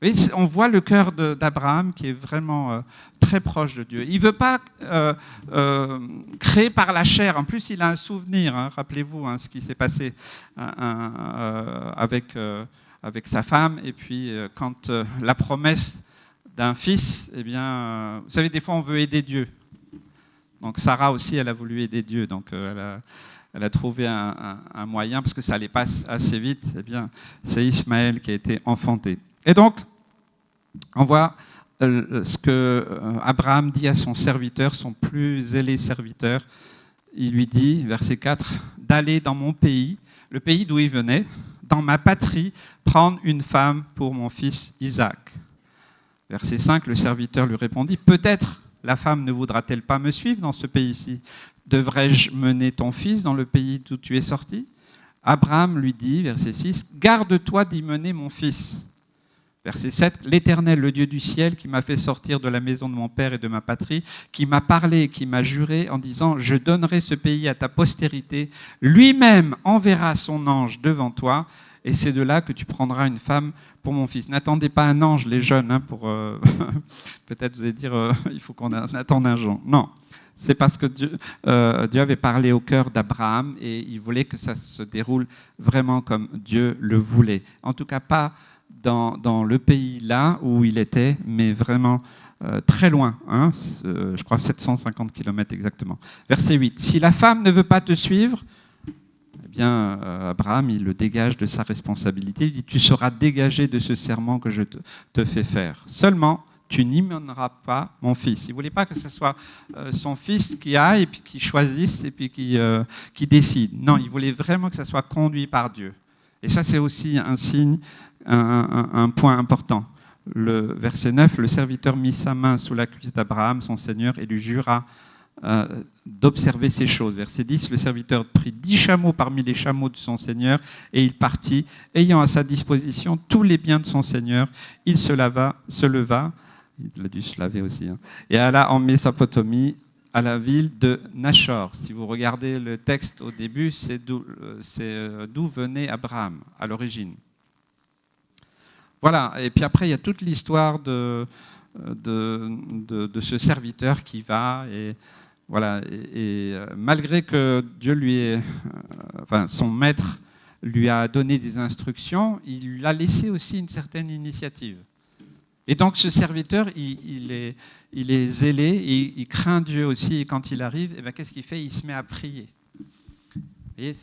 Vous voyez, on voit le cœur d'Abraham qui est vraiment très proche de Dieu. Il ne veut pas créer par la chair. En plus, il a un souvenir. Hein, rappelez-vous ce qui s'est passé avec sa femme. Et puis, quand la promesse d'un fils, eh bien, vous savez, des fois, on veut aider Dieu. Donc, Sarah aussi, elle a voulu aider Dieu. Donc, elle a trouvé un moyen, parce que ça allait pas assez vite. Eh bien, c'est Ismaël qui a été enfanté. Et donc, on voit ce que Abraham dit à son serviteur, son plus zélé serviteur. Il lui dit, verset 4, d'aller dans mon pays, le pays d'où il venait, dans ma patrie, prendre une femme pour mon fils Isaac. Verset 5, le serviteur lui répondit, peut-être la femme ne voudra-t-elle pas me suivre dans ce pays-ci? Devrais-je mener ton fils dans le pays d'où tu es sorti? Abraham lui dit, verset 6, garde-toi d'y mener mon fils. Verset 7, l'Éternel, le Dieu du ciel, qui m'a fait sortir de la maison de mon père et de ma patrie, qui m'a parlé et qui m'a juré en disant, je donnerai ce pays à ta postérité, lui-même enverra son ange devant toi, et c'est de là que tu prendras une femme pour mon fils. N'attendez pas un ange, les jeunes, pour peut-être vous allez dire, il faut qu'on attende un ange. Non, c'est parce que Dieu avait parlé au cœur d'Abraham, et il voulait que ça se déroule vraiment comme Dieu le voulait. En tout cas, pas dans le pays là où il était, mais vraiment très loin, je crois 750 km exactement. Verset 8, si la femme ne veut pas te suivre, eh bien Abraham, il le dégage de sa responsabilité, il dit, tu seras dégagé de ce serment que je te fais faire. Seulement, tu n'y mèneras pas mon fils. Il ne voulait pas que ce soit son fils qui aille, et puis qui choisisse, et puis qui décide. Non, il voulait vraiment que ça soit conduit par Dieu. Et ça, c'est aussi un signe, un point important. Le verset 9, le serviteur mit sa main sous la cuisse d'Abraham, son Seigneur, et lui jura d'observer ces choses. Verset 10, le serviteur prit 10 chameaux parmi les chameaux de son Seigneur, et il partit, ayant à sa disposition tous les biens de son Seigneur. Il se leva, il a dû se laver aussi, et alla en Mésopotamie, à la ville de Nachor. Si vous regardez le texte au début, c'est d'où venait Abraham à l'origine. Voilà, et puis après, il y a toute l'histoire de ce serviteur qui va, et voilà, et malgré que Dieu son maître lui a donné des instructions, il lui a laissé aussi une certaine initiative. Et donc ce serviteur, il est zélé, et il craint Dieu aussi, et quand il arrive, eh bien, qu'est-ce qu'il fait? Il se met à prier. Vous voyez,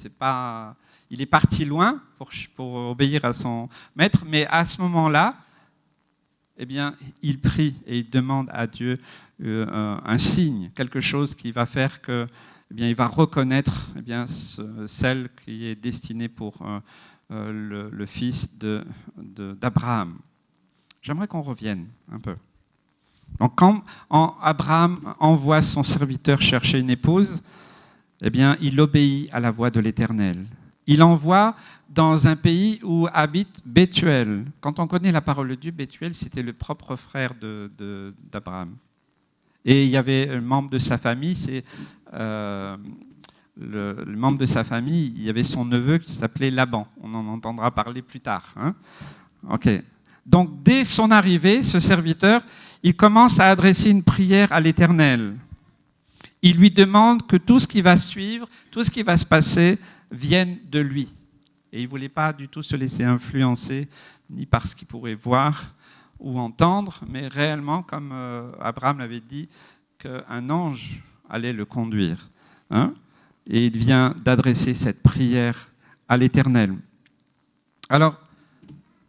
il est parti loin pour obéir à son maître, mais à ce moment-là, eh bien, il prie et il demande à Dieu un signe, quelque chose qui va faire que, eh bien, il va reconnaître, eh bien, celle qui est destinée pour le fils d'Abraham. J'aimerais qu'on revienne un peu. Donc, quand Abraham envoie son serviteur chercher une épouse, eh bien, il obéit à la voix de l'Éternel. Il envoie dans un pays où habite Bethuel. Quand on connaît la parole de Dieu, Bethuel, c'était le propre frère d'Abraham. Et il y avait un membre de sa famille, le membre de sa famille, il y avait son neveu qui s'appelait Laban. On en entendra parler plus tard. Ok. Donc, dès son arrivée, ce serviteur, il commence à adresser une prière à l'Éternel. Il lui demande que tout ce qui va suivre, tout ce qui va se passer, vienne de lui. Et il ne voulait pas du tout se laisser influencer, ni par ce qu'il pourrait voir, ou entendre, mais réellement, comme Abraham l'avait dit, qu'un ange allait le conduire. Hein, et il vient d'adresser cette prière à l'Éternel. Alors,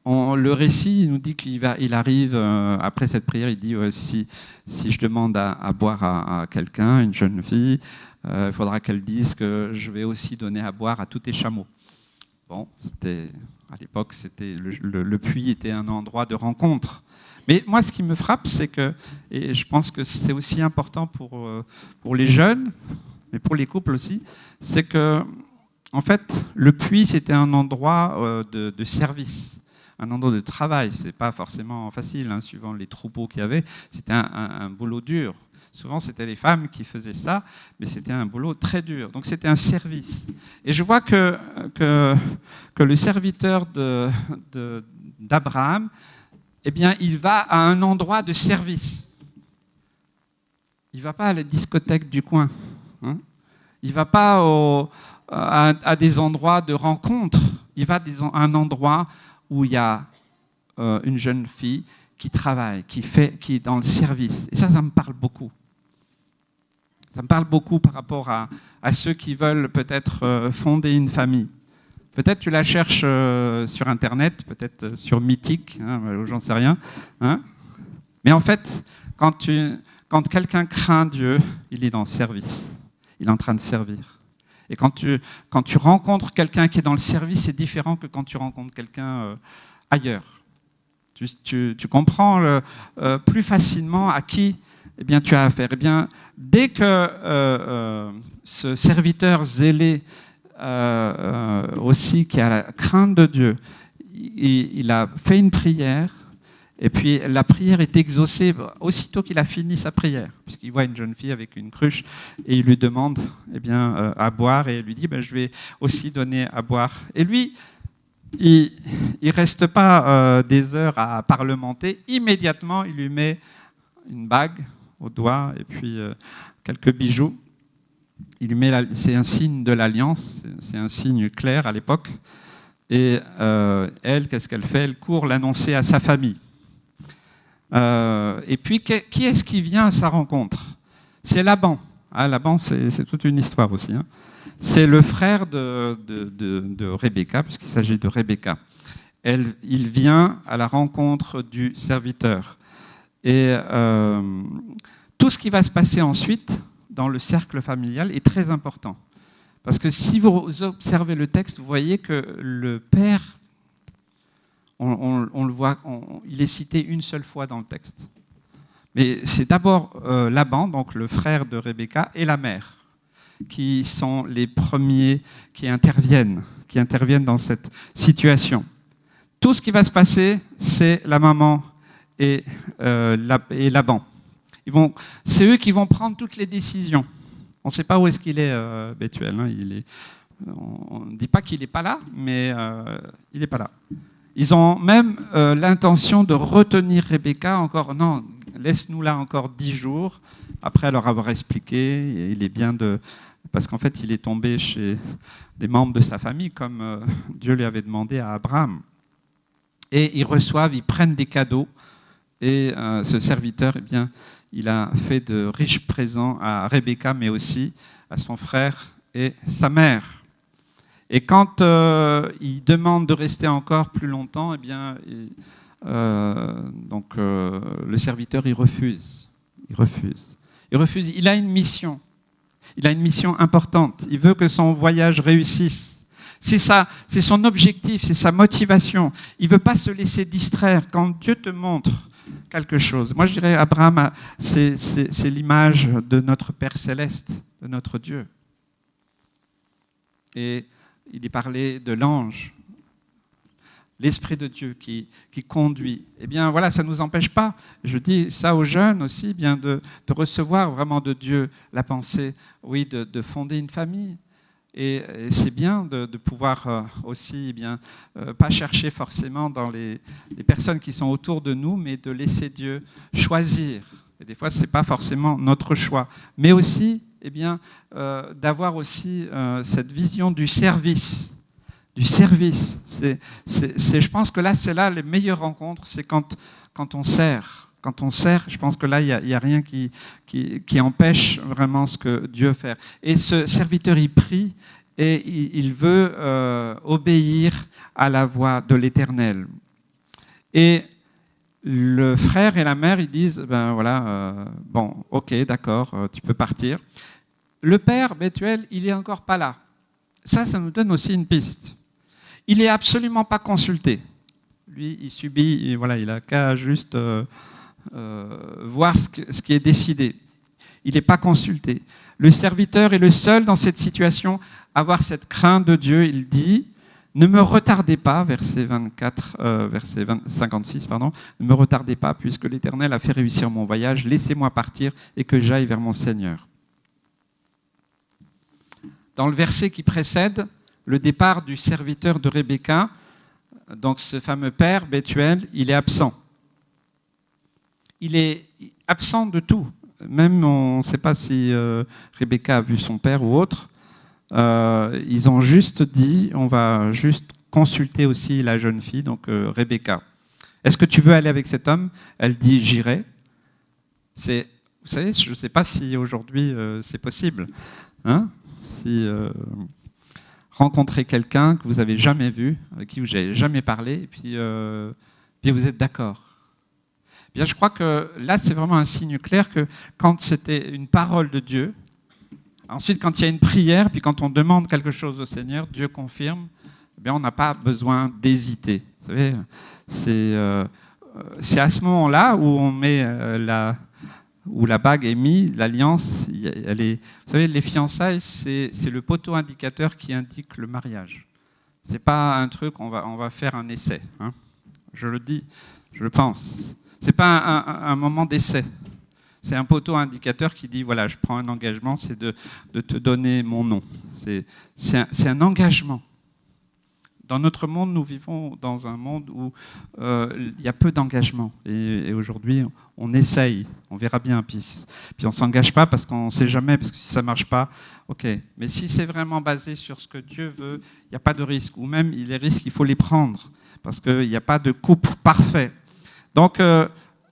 le récit nous dit qu'il arrive, après cette prière, il dit si je demande à boire à quelqu'un, une jeune fille, il faudra qu'elle dise que je vais aussi donner à boire à tous tes chameaux. Bon, à l'époque, le puits était un endroit de rencontre. Mais moi, ce qui me frappe, c'est que, et je pense que c'est aussi important pour les jeunes, mais pour les couples aussi, c'est que, en fait, le puits, c'était un endroit de service, un endroit de travail. C'est pas forcément facile, hein, suivant les troupeaux qu'il y avait. C'était un boulot dur. Souvent, c'était les femmes qui faisaient ça, mais c'était un boulot très dur. Donc, c'était un service. Et je vois que le serviteur d'Abraham, eh bien, il va à un endroit de service. Il ne va pas à la discothèque du coin. Hein. Il ne va pas à des endroits de rencontre. Il va à un endroit où il y a une jeune fille qui travaille, qui est dans le service. Et ça me parle beaucoup. Ça me parle beaucoup par rapport à ceux qui veulent peut-être fonder une famille. Peut-être tu la cherches sur Internet, peut-être sur Mythique, hein, j'en sais rien. Hein. Mais en fait, quand quelqu'un craint Dieu, il est dans le service. Il est en train de servir. Et quand tu rencontres quelqu'un qui est dans le service, c'est différent que quand tu rencontres quelqu'un ailleurs. Tu comprends plus facilement à qui tu as affaire. Eh bien, dès que ce serviteur zélé aussi, qui a la crainte de Dieu, il a fait une prière, et puis la prière est exaucée aussitôt qu'il a fini sa prière, puisqu'il voit une jeune fille avec une cruche, et il lui demande à boire, et il lui dit je vais aussi donner à boire. Et lui, il ne reste pas des heures à parlementer, immédiatement il lui met une bague au doigt, et puis quelques bijoux. C'est un signe de l'alliance, c'est un signe clair à l'époque. Et elle, qu'est-ce qu'elle fait? Elle court l'annoncer à sa famille. Et puis, qui est-ce qui vient à sa rencontre? C'est Laban. Ah, Laban, c'est toute une histoire aussi. Hein. C'est le frère de Rebecca, puisqu'il s'agit de Rebecca. Il vient à la rencontre du serviteur. Et tout ce qui va se passer ensuite dans le cercle familial est très important. Parce que si vous observez le texte, vous voyez que le père, on le voit, il est cité une seule fois dans le texte. Mais c'est d'abord Laban, donc le frère de Rebecca, et la mère, qui sont les premiers qui interviennent dans cette situation. Tout ce qui va se passer, c'est la maman et Laban. C'est eux qui vont prendre toutes les décisions. On ne sait pas où est-ce qu'il est, Bethuel. Hein, on ne dit pas qu'il n'est pas là, mais il n'est pas là. Ils ont même l'intention de retenir Rebecca encore. Non, laisse-nous là encore 10 jours. Après leur avoir expliqué, il est bien parce qu'en fait, il est tombé chez des membres de sa famille, comme Dieu lui avait demandé à Abraham. Et ils prennent des cadeaux. Et ce serviteur, il a fait de riches présents à Rebecca, mais aussi à son frère et sa mère. Et quand il demande de rester encore plus longtemps, le serviteur, il refuse. Il a une mission. Il a une mission importante. Il veut que son voyage réussisse. C'est son objectif, c'est sa motivation. Il ne veut pas se laisser distraire. Quand Dieu te montre quelque chose. Moi, je dirais, Abraham, c'est l'image de notre Père Céleste, de notre Dieu. Et il est parlé de l'ange, l'Esprit de Dieu qui conduit. Eh bien, voilà, ça ne nous empêche pas, je dis ça aux jeunes aussi, de recevoir vraiment de Dieu la pensée, oui, de fonder une famille. Et c'est bien de pouvoir aussi pas chercher forcément dans les personnes qui sont autour de nous, mais de laisser Dieu choisir. Et des fois, ce n'est pas forcément notre choix. Mais aussi, d'avoir aussi cette vision du service. du service. Je pense que là, c'est là les meilleures rencontres, c'est quand on sert. Quand on sert, je pense que là, il n'y a rien qui empêche vraiment ce que Dieu veut faire. Et ce serviteur, il prie et il veut obéir à la voix de l'Éternel. Et le frère et la mère, ils disent, ben voilà, bon, ok, d'accord, tu peux partir. Le père, Bethuel, il n'est encore pas là. Ça nous donne aussi une piste. Il n'est absolument pas consulté. Lui, il subit, voilà, il n'a qu'à juste voir ce qui est décidé. Il n'est pas consulté. Le serviteur est le seul dans cette situation à avoir cette crainte de Dieu. Il dit, ne me retardez pas, verset 56, pardon, ne me retardez pas, puisque l'Éternel a fait réussir mon voyage, laissez-moi partir et que j'aille vers mon Seigneur. Dans le verset qui précède le départ du serviteur de Rebecca, donc ce fameux père, Bethuel, il est absent. Il est absent de tout. Même, on ne sait pas si Rebecca a vu son père ou autre. Ils ont juste dit, on va juste consulter aussi la jeune fille, donc Rebecca. Est-ce que tu veux aller avec cet homme? Elle dit, j'irai. Vous savez, je ne sais pas si aujourd'hui c'est possible. Hein? Si rencontrer quelqu'un que vous n'avez jamais vu, avec qui vous n'avez jamais parlé, et puis vous êtes d'accord. Bien, je crois que là, c'est vraiment un signe clair que quand c'était une parole de Dieu, ensuite, quand il y a une prière, puis quand on demande quelque chose au Seigneur, Dieu confirme, eh bien, on n'a pas besoin d'hésiter. Vous savez, c'est à ce moment-là où on met où la bague est mise, l'alliance, elle est. Vous savez, les fiançailles, c'est le poteau indicateur qui indique le mariage. C'est pas un truc, on va faire un essai. Hein. Je le dis, je le pense. C'est pas un moment d'essai. C'est un poteau indicateur qui dit, voilà, je prends un engagement, c'est de te donner mon nom. C'est un engagement. Dans notre monde, nous vivons dans un monde où il y a peu d'engagement. Et aujourd'hui, on essaye, on verra bien. Puis on ne s'engage pas parce qu'on ne sait jamais, parce que si ça ne marche pas, ok. Mais si c'est vraiment basé sur ce que Dieu veut, il n'y a pas de risque. Ou même, les risques, il faut les prendre, parce qu'il n'y a pas de couple parfait. Donc,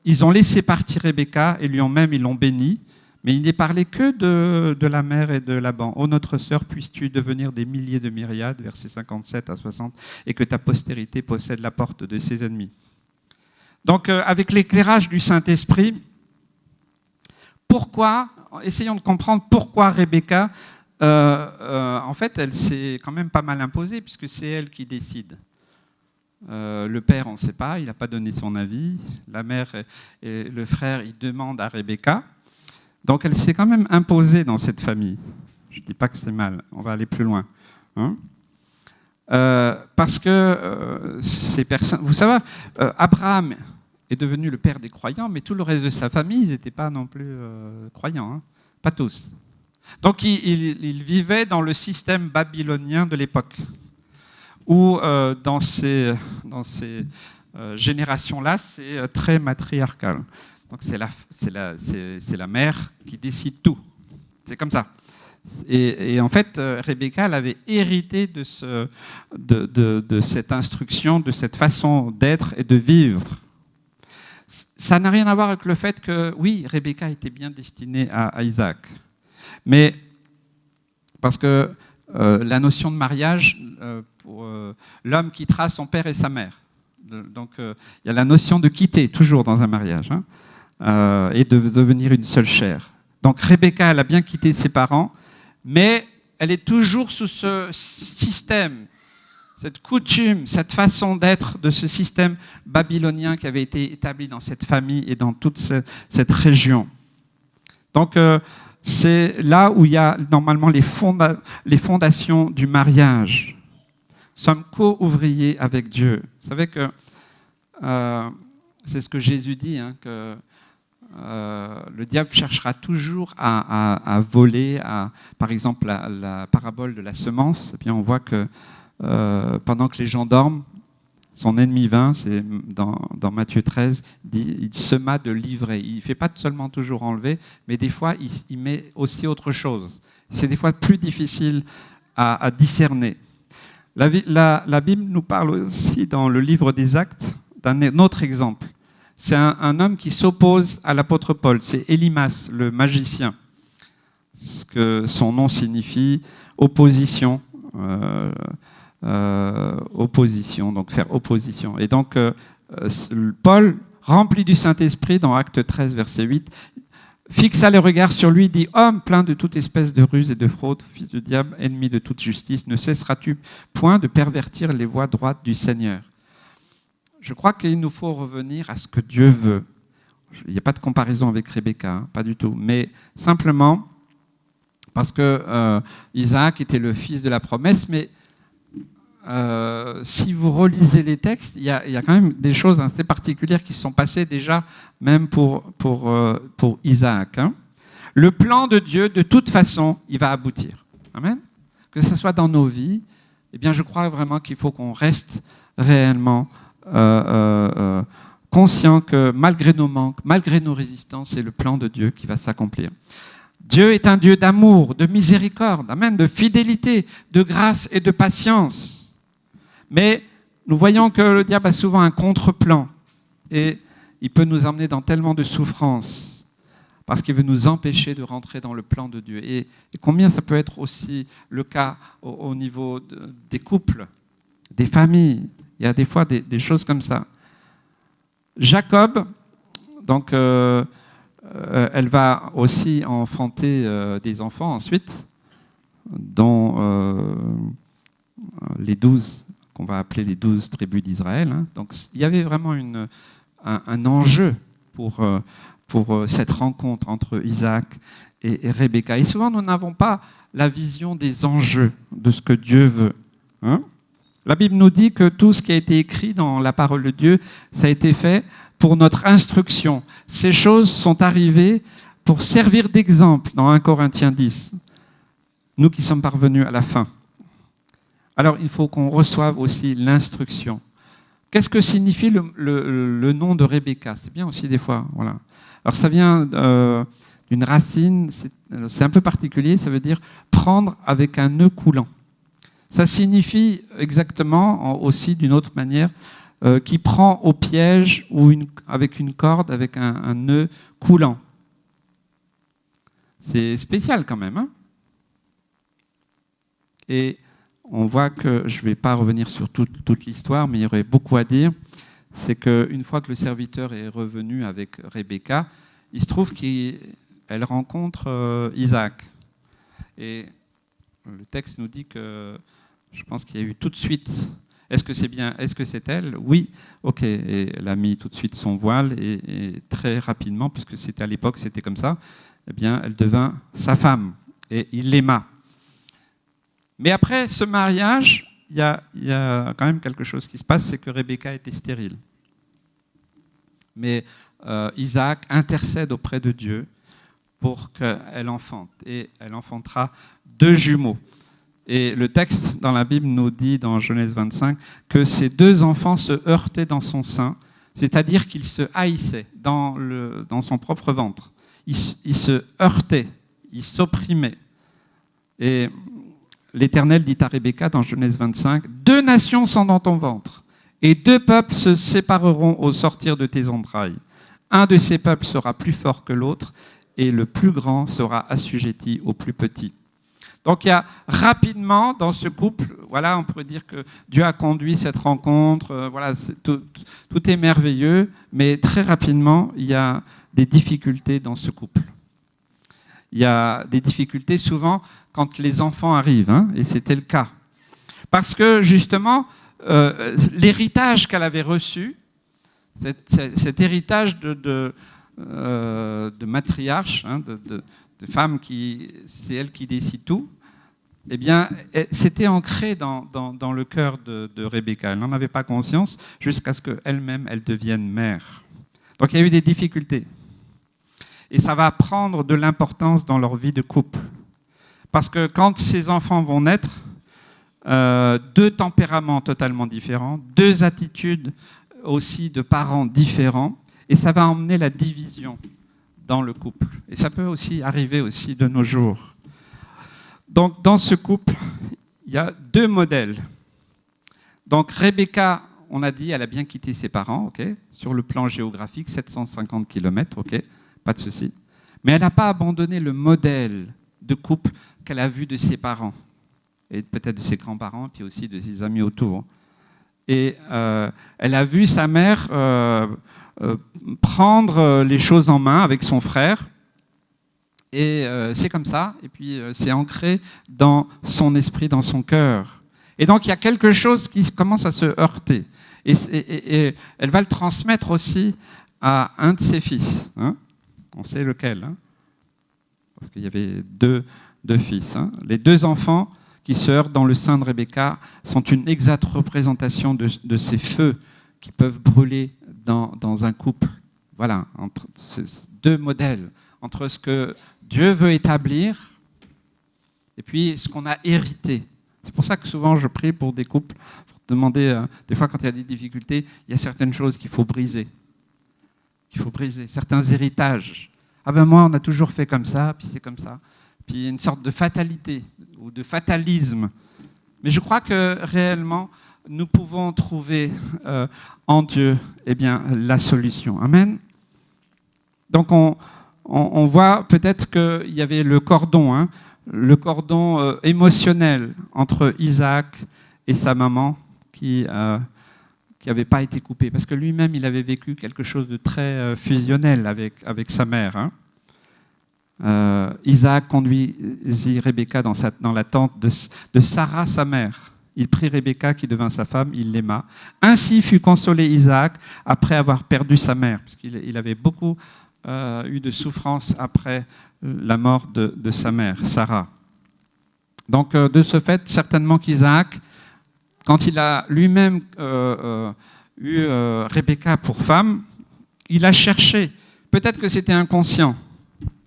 ils ont laissé partir Rebecca et lui-même, ils l'ont béni. Mais il n'est parlé que de la mère et de Laban. Ô notre sœur, puisses-tu devenir des milliers de myriades, versets 57 à 60, et que ta postérité possède la porte de ses ennemis. Donc, avec l'éclairage du Saint-Esprit, essayons de comprendre pourquoi Rebecca, en fait, elle s'est quand même pas mal imposée, puisque c'est elle qui décide. Le père, on ne sait pas, il n'a pas donné son avis. La mère et le frère, ils demandent à Rebecca. Donc elle s'est quand même imposée dans cette famille. Je ne dis pas que c'est mal, on va aller plus loin. Hein, parce que ces personnes... Vous savez, Abraham est devenu le père des croyants, mais tout le reste de sa famille, ils n'étaient pas non plus croyants. Hein, pas tous. Donc il vivait dans le système babylonien de l'époque, où dans ces générations-là, c'est très matriarcal. Donc c'est la mère qui décide tout. C'est comme ça. Et en fait, Rebecca, elle avait hérité de cette instruction, de cette façon d'être et de vivre. Ça n'a rien à voir avec le fait que, oui, Rebecca était bien destinée à Isaac. Mais parce que la notion de mariage, pour l'homme quittera son père et sa mère. Donc il y a la notion de quitter, toujours dans un mariage. Hein. Et de devenir une seule chair. Donc Rebecca, elle a bien quitté ses parents, mais elle est toujours sous ce système, cette coutume, cette façon d'être de ce système babylonien qui avait été établi dans cette famille et dans toute cette région. Donc c'est là où il y a normalement les fondations du mariage. Nous sommes co-ouvriers avec Dieu. Vous savez que c'est ce que Jésus dit, hein, que le diable cherchera toujours à voler, par exemple la parabole de la semence. Et bien on voit que pendant que les gens dorment, son ennemi vint, c'est dans Matthieu 13, il sema de l'ivraie. Il ne fait pas seulement toujours enlever, mais des fois il met aussi autre chose. C'est des fois plus difficile à discerner. La Bible nous parle aussi dans le livre des Actes d'un autre exemple. C'est un homme qui s'oppose à l'apôtre Paul, c'est Élymas, le magicien. Ce que son nom signifie, opposition. Opposition, donc faire opposition. Et donc, Paul, rempli du Saint-Esprit, dans Acte 13, verset 8, fixa les regards sur lui, dit « Homme plein de toute espèce de ruse et de fraude, fils du diable, ennemi de toute justice, ne cesseras-tu point de pervertir les voies droites du Seigneur ?» Je crois qu'il nous faut revenir à ce que Dieu veut. Il n'y a pas de comparaison avec Rebecca, hein, pas du tout. Mais simplement, parce que Isaac était le fils de la promesse, mais si vous relisez les textes, il y a quand même des choses assez particulières qui se sont passées déjà, même pour Isaac. Hein. Le plan de Dieu, de toute façon, il va aboutir. Amen. Que ce soit dans nos vies, eh bien, je crois vraiment qu'il faut qu'on reste réellement conscient que malgré nos manques, malgré nos résistances, c'est le plan de Dieu qui va s'accomplir. Dieu est un Dieu d'amour, de miséricorde, amen, de fidélité, de grâce et de patience. Mais nous voyons que le diable a souvent un contre-plan et il peut nous emmener dans tellement de souffrances parce qu'il veut nous empêcher de rentrer dans le plan de Dieu. Et combien ça peut être aussi le cas au niveau des couples, des familles. Il y a des fois des choses comme ça. Jacob, donc, elle va aussi enfanter des enfants ensuite, dont les 12, qu'on va appeler les 12 tribus d'Israël. Hein. Donc il y avait vraiment un enjeu pour cette rencontre entre Isaac et Rebecca. Et souvent, nous n'avons pas la vision des enjeux de ce que Dieu veut. Hein. La Bible nous dit que tout ce qui a été écrit dans la parole de Dieu, ça a été fait pour notre instruction. Ces choses sont arrivées pour servir d'exemple dans 1 Corinthiens 10. Nous qui sommes parvenus à la fin. Alors, il faut qu'on reçoive aussi l'instruction. Qu'est-ce que signifie le nom de Rebecca? C'est bien aussi des fois. Voilà. Alors, ça vient d'une racine, c'est un peu particulier, ça veut dire prendre avec un nœud coulant. Ça signifie exactement, aussi d'une autre manière, qui prend au piège ou avec une corde, avec un nœud coulant. C'est spécial quand même. Hein. Et on voit que, je ne vais pas revenir sur toute l'histoire, mais il y aurait beaucoup à dire, c'est qu'une fois que le serviteur est revenu avec Rebecca, il se trouve qu'elle rencontre Isaac. Et le texte nous dit que, je pense qu'il y a eu tout de suite, est-ce que c'est bien, est-ce que c'est elle? Oui, ok. Et elle a mis tout de suite son voile et très rapidement, puisque c'était à l'époque, c'était comme ça, eh bien, elle devint sa femme et il l'aima. Mais après ce mariage, il y a quand même quelque chose qui se passe, c'est que Rebecca était stérile. Mais Isaac intercède auprès de Dieu pour qu'elle enfante. Et elle enfantera 2 jumeaux. Et le texte dans la Bible nous dit, dans Genèse 25, que ces 2 enfants se heurtaient dans son sein, c'est-à-dire qu'ils se haïssaient dans son propre ventre. Ils se heurtaient, ils s'opprimaient. Et l'Éternel dit à Rebecca dans Genèse 25, « 2 nations sont dans ton ventre, et 2 peuples se sépareront au sortir de tes entrailles. Un de ces peuples sera plus fort que l'autre, et le plus grand sera assujetti au plus petit. » Donc il y a rapidement dans ce couple, voilà, on pourrait dire que Dieu a conduit cette rencontre, voilà, tout est merveilleux, mais très rapidement, il y a des difficultés dans ce couple. Il y a des difficultés souvent quand les enfants arrivent, hein, et c'était le cas. Parce que justement, l'héritage qu'elle avait reçu, cet héritage de matriarche, hein, de femme qui, c'est elle qui décide tout, eh bien, c'était ancré dans le cœur de Rebecca. Elle n'en avait pas conscience jusqu'à ce qu'elle-même, elle devienne mère. Donc il y a eu des difficultés. Et ça va prendre de l'importance dans leur vie de couple. Parce que quand ces enfants vont naître, 2 tempéraments totalement différents, 2 attitudes aussi de parents différents, et ça va emmener la division dans le couple. Et ça peut aussi arriver aussi de nos jours. Donc dans ce couple, il y a 2 modèles. Donc Rebecca, on a dit, elle a bien quitté ses parents, ok, sur le plan géographique, 750 km, ok, pas de souci. Mais elle n'a pas abandonné le modèle de couple qu'elle a vu de ses parents, et peut-être de ses grands-parents, puis aussi de ses amis autour. Et elle a vu sa mère prendre les choses en main avec son frère, et c'est comme ça, et puis c'est ancré dans son esprit, dans son cœur. Et donc il y a quelque chose qui commence à se heurter. Et elle va le transmettre aussi à un de ses fils. Hein. On sait lequel. Hein, parce qu'il y avait deux fils. Hein. Les deux enfants qui se heurtent dans le sein de Rebecca sont une exacte représentation de ces feux qui peuvent brûler dans un couple. Voilà, entre ces deux modèles, entre ce que Dieu veut établir et puis ce qu'on a hérité. C'est pour ça que souvent je prie pour des couples, pour demander, des fois quand il y a des difficultés, il y a certaines choses qu'il faut briser. Qu'il faut briser, certains héritages. Ah ben moi on a toujours fait comme ça, puis c'est comme ça. Puis il y a une sorte de fatalité ou de fatalisme. Mais je crois que réellement, nous pouvons trouver en Dieu la solution. Amen. Donc on voit peut-être qu'il y avait le cordon émotionnel entre Isaac et sa maman qui n'avait pas été coupé. Parce que lui-même, il avait vécu quelque chose de très fusionnel avec sa mère. Hein. Isaac conduisit Rebecca dans la tente de Sarah, sa mère. Il prit Rebecca qui devint sa femme, il l'aima. Ainsi fut consolé Isaac après avoir perdu sa mère, parce qu'il avait beaucoup eu de souffrance après la mort de sa mère, Sarah. Donc de ce fait, certainement qu'Isaac, quand il a lui-même eu Rebecca pour femme, il a cherché, peut-être que c'était inconscient,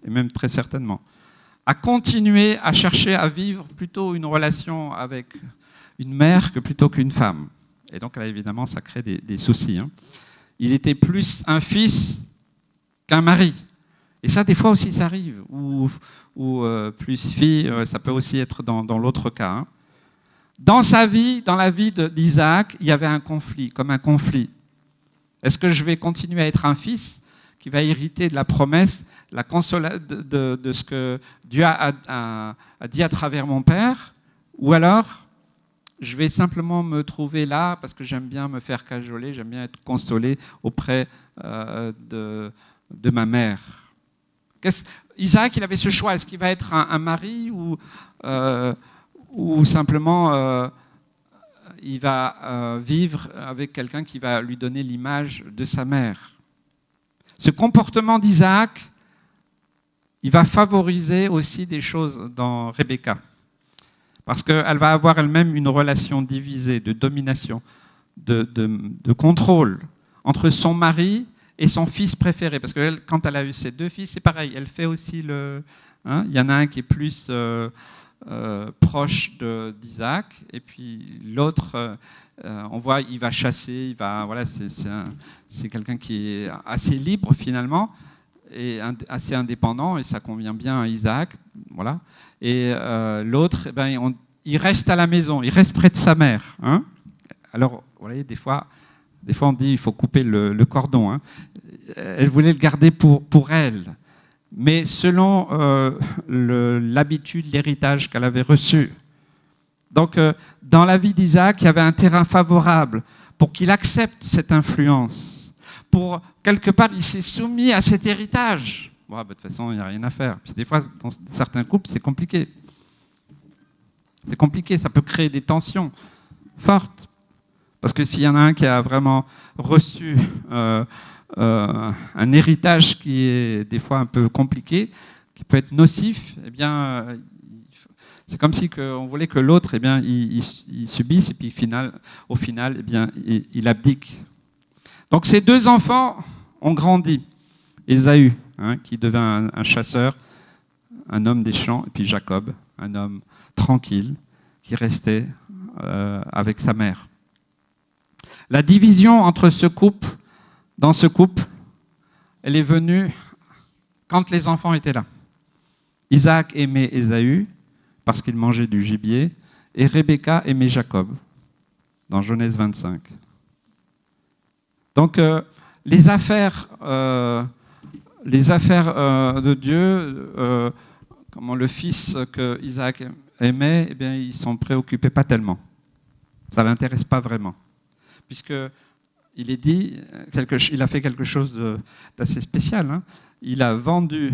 et même très certainement, à continuer à chercher à vivre plutôt une relation avec une mère que plutôt qu'une femme. Et donc là, évidemment, ça crée des soucis. Hein. Il était plus un fils qu'un mari. Et ça, des fois aussi, ça arrive. Ou plus fille, ça peut aussi être dans l'autre cas. Hein. Dans sa vie, dans la vie d'Isaac, il y avait un conflit, comme un conflit. Est-ce que je vais continuer à être un fils qui va hériter de la promesse, de ce que Dieu a dit à travers mon père, ou alors je vais simplement me trouver là parce que j'aime bien me faire cajoler, j'aime bien être consolé auprès de ma mère. Isaac, il avait ce choix. Est-ce qu'il va être un mari ou simplement il va vivre avec quelqu'un qui va lui donner l'image de sa mère? Ce comportement d'Isaac, il va favoriser aussi des choses dans Rebecca. Parce qu'elle va avoir elle-même une relation divisée, de domination, de contrôle entre son mari et son fils préféré. Parce que quand elle a eu ses deux fils, c'est pareil. Elle fait aussi il y en a un qui est plus proche d'Isaac, et puis l'autre, on voit, il va chasser, c'est quelqu'un qui est assez libre finalement, et assez indépendant, et ça convient bien à Isaac. Voilà. Et l'autre, il reste à la maison, il reste près de sa mère. Hein. Alors, vous voyez, des fois on dit qu'il faut couper le cordon. Hein. Elle voulait le garder pour elle, mais selon l'habitude, l'héritage qu'elle avait reçu. Donc, dans la vie d'Isaac, il y avait un terrain favorable pour qu'il accepte cette influence. Pour, quelque part, il s'est soumis à cet héritage. Bon, de toute façon, il n'y a rien à faire. Puis des fois, dans certains couples, c'est compliqué. C'est compliqué, ça peut créer des tensions fortes. Parce que s'il y en a un qui a vraiment reçu un héritage qui est des fois un peu compliqué, qui peut être nocif, eh bien, c'est comme si on voulait que l'autre, eh bien, il subisse, et puis au final, eh bien, il abdique. Donc ces deux enfants ont grandi. Ésaü, qui devint un chasseur, un homme des champs, et puis Jacob, un homme tranquille, qui restait avec sa mère. La division dans ce couple, elle est venue quand les enfants étaient là. Isaac aimait Ésaü parce qu'il mangeait du gibier, et Rebecca aimait Jacob. dans Genèse 25. Donc, les affaires de Dieu, comment le fils que Isaac aimait, eh bien, ils ne s'en préoccupaient pas tellement. Ça ne l'intéresse pas vraiment. Puisqu'il est dit, il a fait quelque chose d'assez spécial. Hein. Il a vendu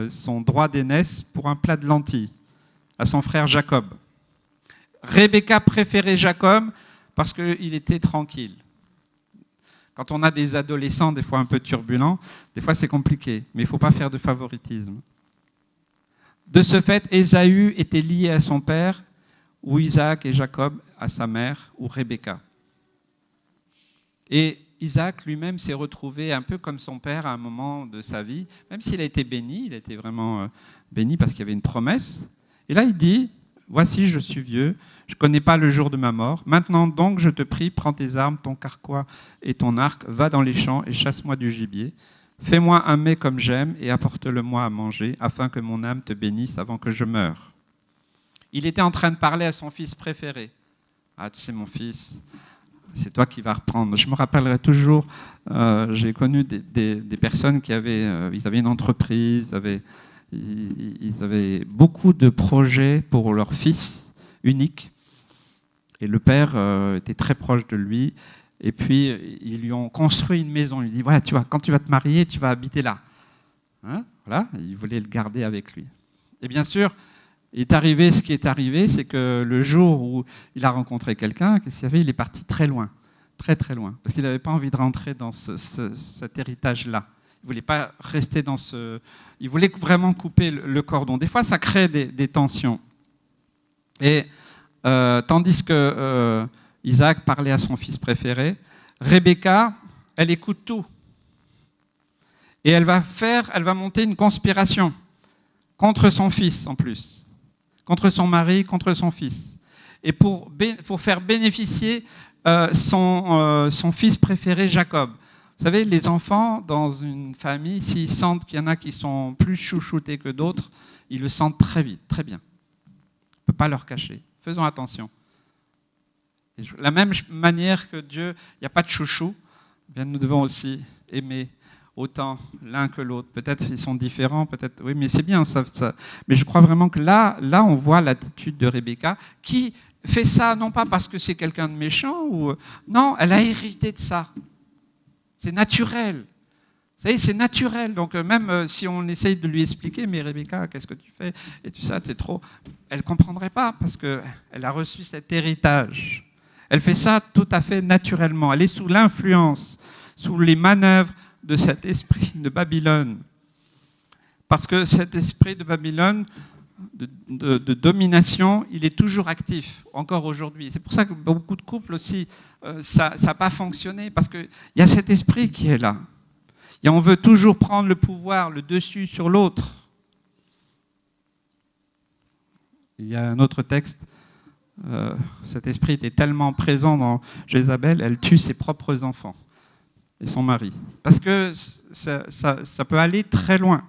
son droit d'aînesse pour un plat de lentilles à son frère Jacob. Rebecca préférait Jacob parce qu'il était tranquille. Quand on a des adolescents, des fois un peu turbulents, des fois c'est compliqué, mais il ne faut pas faire de favoritisme. De ce fait, Ésaü était lié à son père, ou Isaac et Jacob à sa mère, ou Rebecca. Et Isaac lui-même s'est retrouvé un peu comme son père à un moment de sa vie, même s'il a été béni, il a été vraiment béni parce qu'il y avait une promesse. Et là, il dit, voici, je suis vieux, je ne connais pas le jour de ma mort. Maintenant donc, je te prie, prends tes armes, ton carquois et ton arc, va dans les champs et chasse-moi du gibier. Fais-moi un mets comme j'aime et apporte-le-moi à manger, afin que mon âme te bénisse avant que je meure. Il était en train de parler à son fils préféré. Ah, tu sais, mon fils, c'est toi qui vas reprendre. Je me rappellerai toujours, j'ai connu des personnes qui avaient une entreprise, ils avaient beaucoup de projets pour leur fils unique. Et le père était très proche de lui. Et puis, ils lui ont construit une maison. Il lui dit, voilà, tu vois, quand tu vas te marier, tu vas habiter là. Hein, voilà, il voulait le garder avec lui. Et bien sûr, il est arrivé ce qui est arrivé, c'est que le jour où il a rencontré quelqu'un, qu'est-ce qu'il y avait ? Il est parti très loin, très très loin, parce qu'il n'avait pas envie de rentrer dans cet héritage-là. Il ne voulait pas rester dans ce... Il voulait vraiment couper le cordon. Des fois, ça crée des tensions. Et tandis que Isaac parlait à son fils préféré, Rebecca, elle écoute tout. Et elle va monter une conspiration contre son fils en plus, contre son mari, contre son fils. Et pour faire bénéficier son fils préféré, Jacob. Vous savez, les enfants, dans une famille, s'ils sentent qu'il y en a qui sont plus chouchoutés que d'autres, ils le sentent très vite, très bien. On ne peut pas leur cacher. Faisons attention. Et de la même manière que Dieu, il n'y a pas de chouchou, eh bien nous devons aussi aimer autant l'un que l'autre. Peut-être ils sont différents, peut-être oui, mais c'est bien ça. Mais je crois vraiment que là, on voit l'attitude de Rebecca qui fait ça non pas parce que c'est quelqu'un de méchant non, elle a hérité de ça. C'est naturel. Vous savez, c'est naturel. Donc même si on essaye de lui expliquer, mais Rebecca, qu'est-ce que tu fais ? Et tout ça, t'es trop. Elle comprendrait pas parce que elle a reçu cet héritage. Elle fait ça tout à fait naturellement. Elle est sous l'influence, sous les manœuvres de cet esprit de Babylone. Parce que cet esprit de Babylone, de domination, il est toujours actif, encore aujourd'hui. C'est pour ça que beaucoup de couples aussi, ça n'a pas fonctionné, parce qu'il y a cet esprit qui est là. Et on veut toujours prendre le pouvoir, le dessus sur l'autre. Il y a un autre texte. Cet esprit était tellement présent dans Jézabel, elle tue ses propres enfants et son mari. Parce que ça peut aller très loin.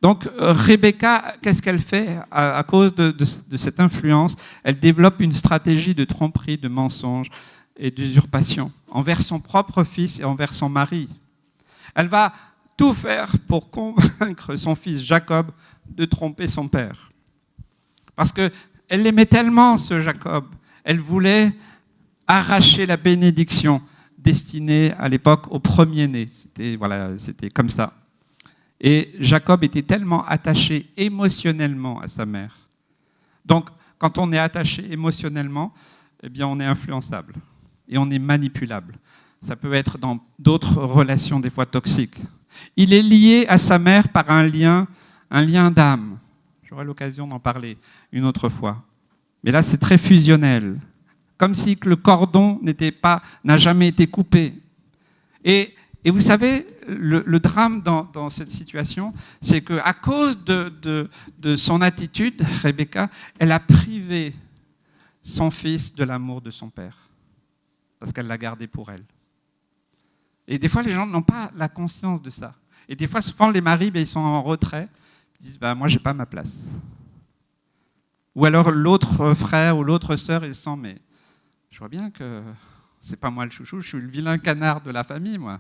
Donc Rebecca, qu'est-ce qu'elle fait à cause de cette influence ? Elle développe une stratégie de tromperie, de mensonge et d'usurpation envers son propre fils et envers son mari. Elle va tout faire pour convaincre son fils Jacob de tromper son père. Parce que elle l'aimait tellement, ce Jacob. Elle voulait arracher la bénédiction destinée à l'époque au premier-né. C'était comme ça. Et Jacob était tellement attaché émotionnellement à sa mère. Donc, quand on est attaché émotionnellement, eh bien, on est influençable et on est manipulable. Ça peut être dans d'autres relations, des fois toxiques. Il est lié à sa mère par un lien d'âme. J'aurai l'occasion d'en parler une autre fois. Mais là, c'est très fusionnel. Comme si le cordon n'a jamais été coupé. Et vous savez, le drame dans cette situation, c'est qu'à cause de son attitude, Rebecca, elle a privé son fils de l'amour de son père. Parce qu'elle l'a gardé pour elle. Et des fois, les gens n'ont pas la conscience de ça. Et des fois, souvent, les maris, ils sont en retrait. Ils disent, moi, je n'ai pas ma place. Ou alors, l'autre frère ou l'autre sœur, ils sentent, mais Je vois bien que c'est pas moi le chouchou, je suis le vilain canard de la famille, moi.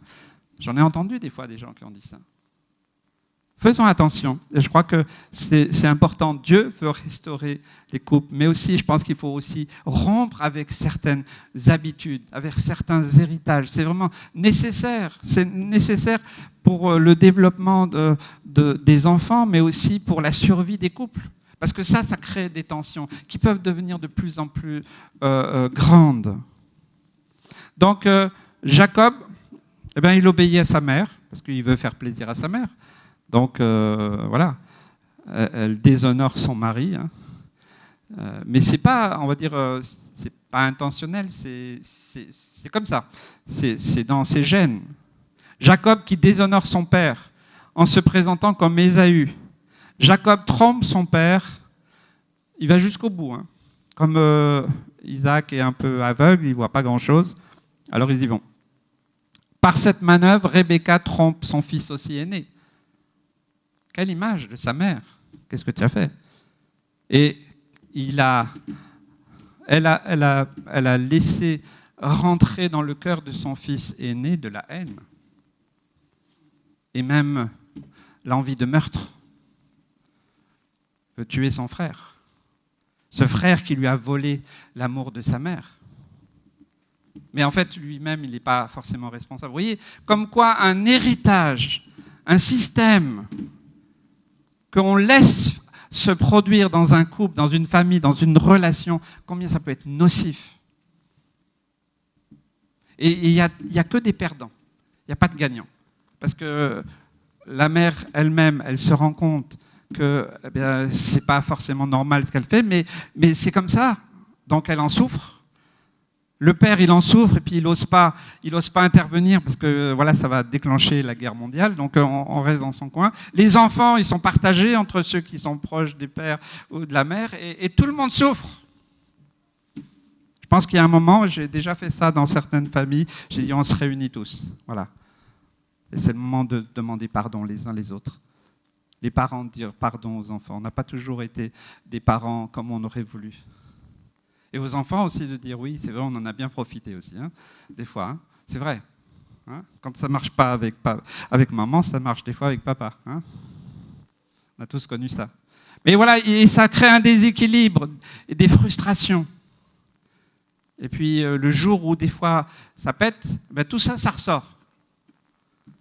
J'en ai entendu des fois des gens qui ont dit ça. Faisons attention. Et je crois que c'est important. Dieu veut restaurer les couples, mais aussi, je pense qu'il faut aussi rompre avec certaines habitudes, avec certains héritages. C'est vraiment nécessaire. C'est nécessaire pour le développement des enfants, mais aussi pour la survie des couples. Parce que ça crée des tensions qui peuvent devenir de plus en plus grandes. Donc, Jacob, il obéit à sa mère, parce qu'il veut faire plaisir à sa mère. Donc, voilà, elle déshonore son mari. Hein. Mais c'est pas, on va dire, c'est pas intentionnel, c'est comme ça. C'est dans ses gènes. Jacob qui déshonore son père en se présentant comme Ésaü. Jacob trompe son père, il va jusqu'au bout. Hein. Comme Isaac est un peu aveugle, il ne voit pas grand-chose, alors ils y vont. Par cette manœuvre, Rebecca trompe son fils aussi aîné. Quelle image de sa mère. Qu'est-ce que tu as fait? Et elle a laissé rentrer dans le cœur de son fils aîné de la haine. Et même l'envie de meurtre. Veut tuer son frère. Ce frère qui lui a volé l'amour de sa mère. Mais en fait, lui-même, il n'est pas forcément responsable. Vous voyez, comme quoi un héritage, un système qu'on laisse se produire dans un couple, dans une famille, dans une relation, combien ça peut être nocif. Et il n'y a que des perdants, il n'y a pas de gagnants. Parce que la mère elle-même, elle se rend compte que ce n'est pas forcément normal ce qu'elle fait, mais c'est comme ça, donc elle en souffre. Le père, il en souffre et puis il n'ose pas intervenir parce que voilà, ça va déclencher la guerre mondiale, donc on reste dans son coin. Les enfants, ils sont partagés entre ceux qui sont proches du père ou de la mère et tout le monde souffre. Je pense qu'il y a un moment, j'ai déjà fait ça dans certaines familles, j'ai dit on se réunit tous, voilà. Et c'est le moment de demander pardon les uns les autres. Les parents dire pardon aux enfants. On n'a pas toujours été des parents comme on aurait voulu. Et aux enfants aussi de dire oui, c'est vrai, on en a bien profité aussi, hein, des fois, hein, c'est vrai. Hein, quand ça ne marche pas avec maman, ça marche des fois avec papa. Hein. On a tous connu ça. Mais voilà, et ça crée un déséquilibre et des frustrations. Et puis le jour où des fois ça pète, tout ça, ça ressort.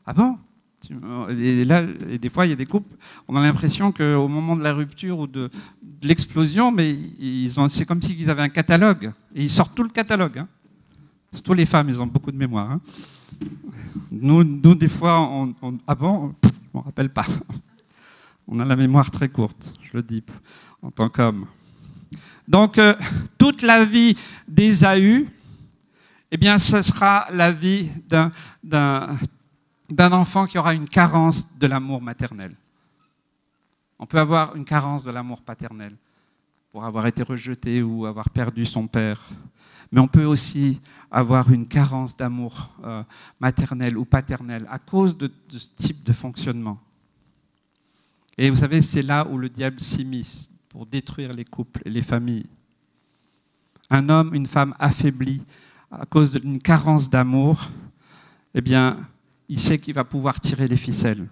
Ah bon? Et là, et des fois, il y a des couples, on a l'impression qu'au moment de la rupture ou de l'explosion, mais c'est comme s'ils avaient un catalogue. Et ils sortent tout le catalogue. Hein. Surtout les femmes, ils ont beaucoup de mémoire. Hein. Nous, des fois, ah bon, on ne rappelle pas. On a la mémoire très courte, je le dis, en tant qu'homme. Donc, toute la vie d'Ésaü, eh bien, ce sera la vie d'un enfant qui aura une carence de l'amour maternel. On peut avoir une carence de l'amour paternel pour avoir été rejeté ou avoir perdu son père. Mais on peut aussi avoir une carence d'amour maternel ou paternel à cause de ce type de fonctionnement. Et vous savez, c'est là où le diable s'immisce pour détruire les couples et les familles. Un homme, une femme affaiblis à cause d'une carence d'amour, eh bien, il sait qu'il va pouvoir tirer les ficelles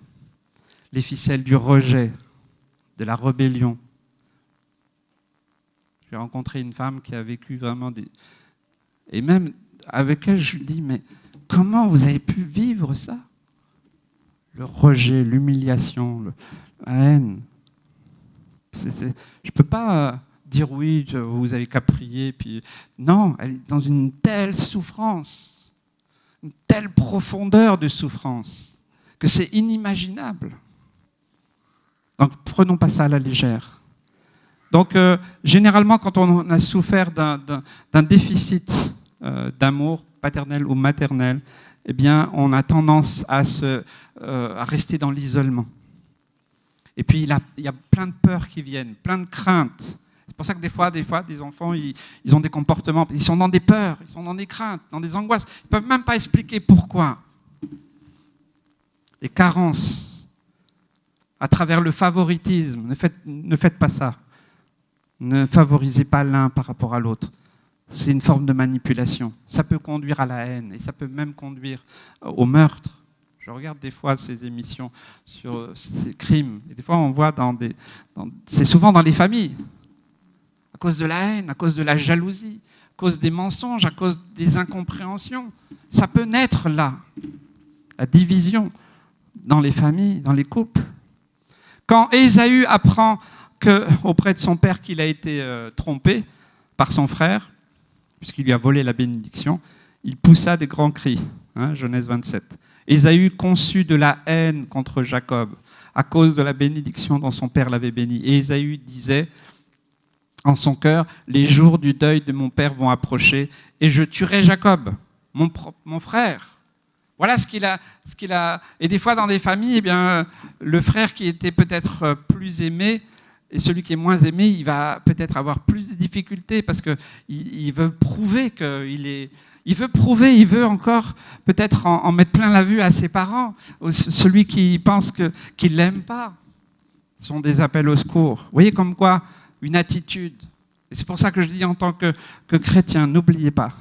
du rejet, de la rébellion. J'ai rencontré une femme qui a vécu vraiment des... Et même avec elle, je lui dis, mais comment vous avez pu vivre ça? Le rejet, l'humiliation, la haine. Je ne peux pas dire oui, vous avez qu'à prier. Puis... Non, elle est dans une telle souffrance, une telle profondeur de souffrance, que c'est inimaginable. Donc, prenons pas ça à la légère. Donc, généralement, quand on a souffert d'un déficit d'amour paternel ou maternel, eh bien, on a tendance à rester dans l'isolement. Et puis, il y a plein de peurs qui viennent, plein de craintes. C'est pour ça que des fois, des enfants, ils ont des comportements, ils sont dans des peurs, ils sont dans des craintes, dans des angoisses. Ils ne peuvent même pas expliquer pourquoi. Les carences, à travers le favoritisme, ne faites pas ça. Ne favorisez pas l'un par rapport à l'autre. c'est une forme de manipulation. Ça peut conduire à la haine et ça peut même conduire au meurtre. Je regarde des fois ces émissions sur ces crimes. Et des fois, on voit c'est souvent dans les familles. À cause de la haine, à cause de la jalousie, à cause des mensonges, à cause des incompréhensions. Ça peut naître là. La division dans les familles, dans les couples. Quand Ésaü apprend auprès de son père qu'il a été trompé par son frère, puisqu'il lui a volé la bénédiction, il poussa des grands cris. Genèse 27. Ésaü conçut de la haine contre Jacob à cause de la bénédiction dont son père l'avait béni. Et Ésaü disait en son cœur, les jours du deuil de mon père vont approcher et je tuerai Jacob, mon frère. Voilà ce qu'il a. Et des fois, dans des familles, eh bien, le frère qui était peut-être plus aimé et celui qui est moins aimé, il va peut-être avoir plus de difficultés parce qu'il veut prouver qu'il est. Il veut encore peut-être en mettre plein la vue à ses parents. Celui qui pense qu'il ne l'aime pas. Ce sont des appels au secours. Vous voyez comme quoi une attitude. Et c'est pour ça que je dis en tant que chrétien, n'oubliez pas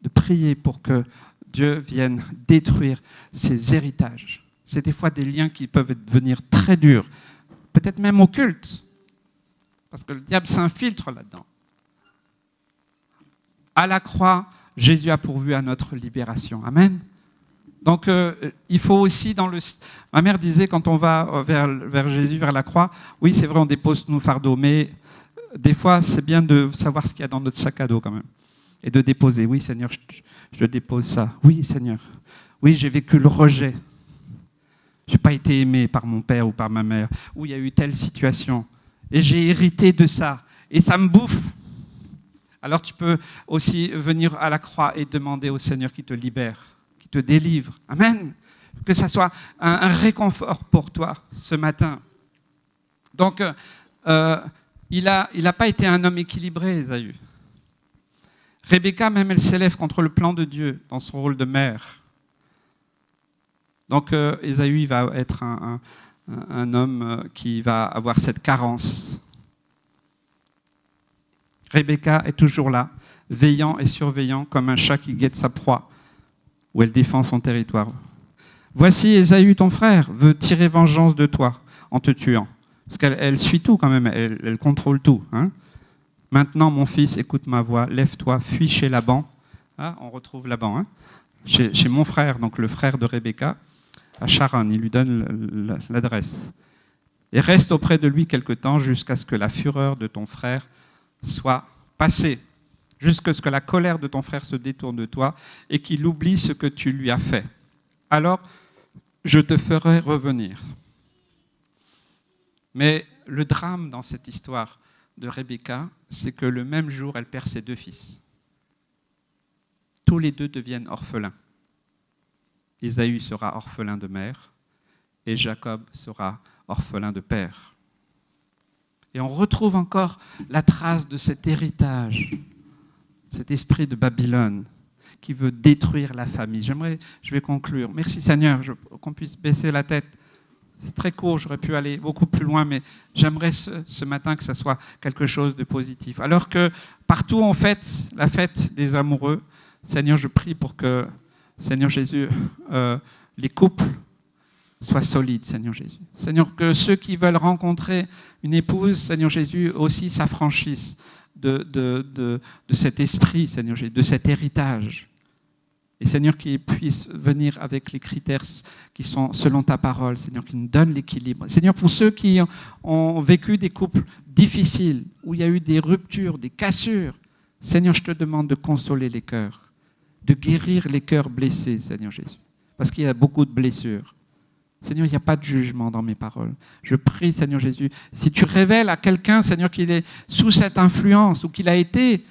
de prier pour que Dieu vienne détruire ces héritages. C'est des fois des liens qui peuvent devenir très durs, peut-être même occultes, parce que le diable s'infiltre là-dedans. À la croix, Jésus a pourvu à notre libération. Amen. Donc, il faut aussi Ma mère disait, quand on va vers Jésus, vers la croix, oui, c'est vrai, on dépose nos fardeaux, mais des fois, c'est bien de savoir ce qu'il y a dans notre sac à dos quand même. Et de déposer. Oui, Seigneur, je dépose ça. Oui, Seigneur. Oui, j'ai vécu le rejet. Je n'ai pas été aimé par mon père ou par ma mère. Ou il y a eu telle situation. Et j'ai hérité de ça. Et ça me bouffe. Alors tu peux aussi venir à la croix et demander au Seigneur qu'il te libère, qu'il te délivre. Amen. Que ça soit un réconfort pour toi ce matin. Donc, il n'a pas été un homme équilibré, Ésaü. Rebecca, même, elle s'élève contre le plan de Dieu dans son rôle de mère. Donc, Ésaü va être un homme qui va avoir cette carence. Rebecca est toujours là, veillant et surveillant comme un chat qui guette sa proie, où elle défend son territoire. Voici Ésaü, ton frère, veut tirer vengeance de toi en te tuant. Parce qu'elle suit tout quand même, elle contrôle tout. Hein. Maintenant, mon fils, écoute ma voix, lève-toi, fuis chez Laban. Ah, on retrouve Laban. Hein. Chez mon frère, donc le frère de Rebecca, à Charan, il lui donne l'adresse. Et reste auprès de lui quelque temps jusqu'à ce que la fureur de ton frère soit passée, jusqu'à ce que la colère de ton frère se détourne de toi et qu'il oublie ce que tu lui as fait. Alors, je te ferai revenir. Mais le drame dans cette histoire de Rebecca, c'est que le même jour, elle perd ses 2 fils. Tous les 2 deviennent orphelins. Ésaü sera orphelin de mère et Jacob sera orphelin de père. Et on retrouve encore la trace de cet héritage, cet esprit de Babylone qui veut détruire la famille. Je vais conclure. Merci Seigneur, qu'on puisse baisser la tête. C'est très court, j'aurais pu aller beaucoup plus loin, mais j'aimerais ce matin que ça soit quelque chose de positif. Alors que partout on fête la fête des amoureux, Seigneur, je prie pour que, Seigneur Jésus, les couples soient solides, Seigneur Jésus. Seigneur, que ceux qui veulent rencontrer une épouse, Seigneur Jésus, aussi s'affranchissent de cet esprit, Seigneur Jésus, de cet héritage. Et Seigneur, qu'ils puissent venir avec les critères qui sont selon ta parole, Seigneur, qui nous donne l'équilibre. Seigneur, pour ceux qui ont vécu des couples difficiles, où il y a eu des ruptures, des cassures, Seigneur, je te demande de consoler les cœurs, de guérir les cœurs blessés, Seigneur Jésus. Parce qu'il y a beaucoup de blessures. Seigneur, il n'y a pas de jugement dans mes paroles. Je prie, Seigneur Jésus, si tu révèles à quelqu'un, Seigneur, qu'il est sous cette influence, ou qu'il a été,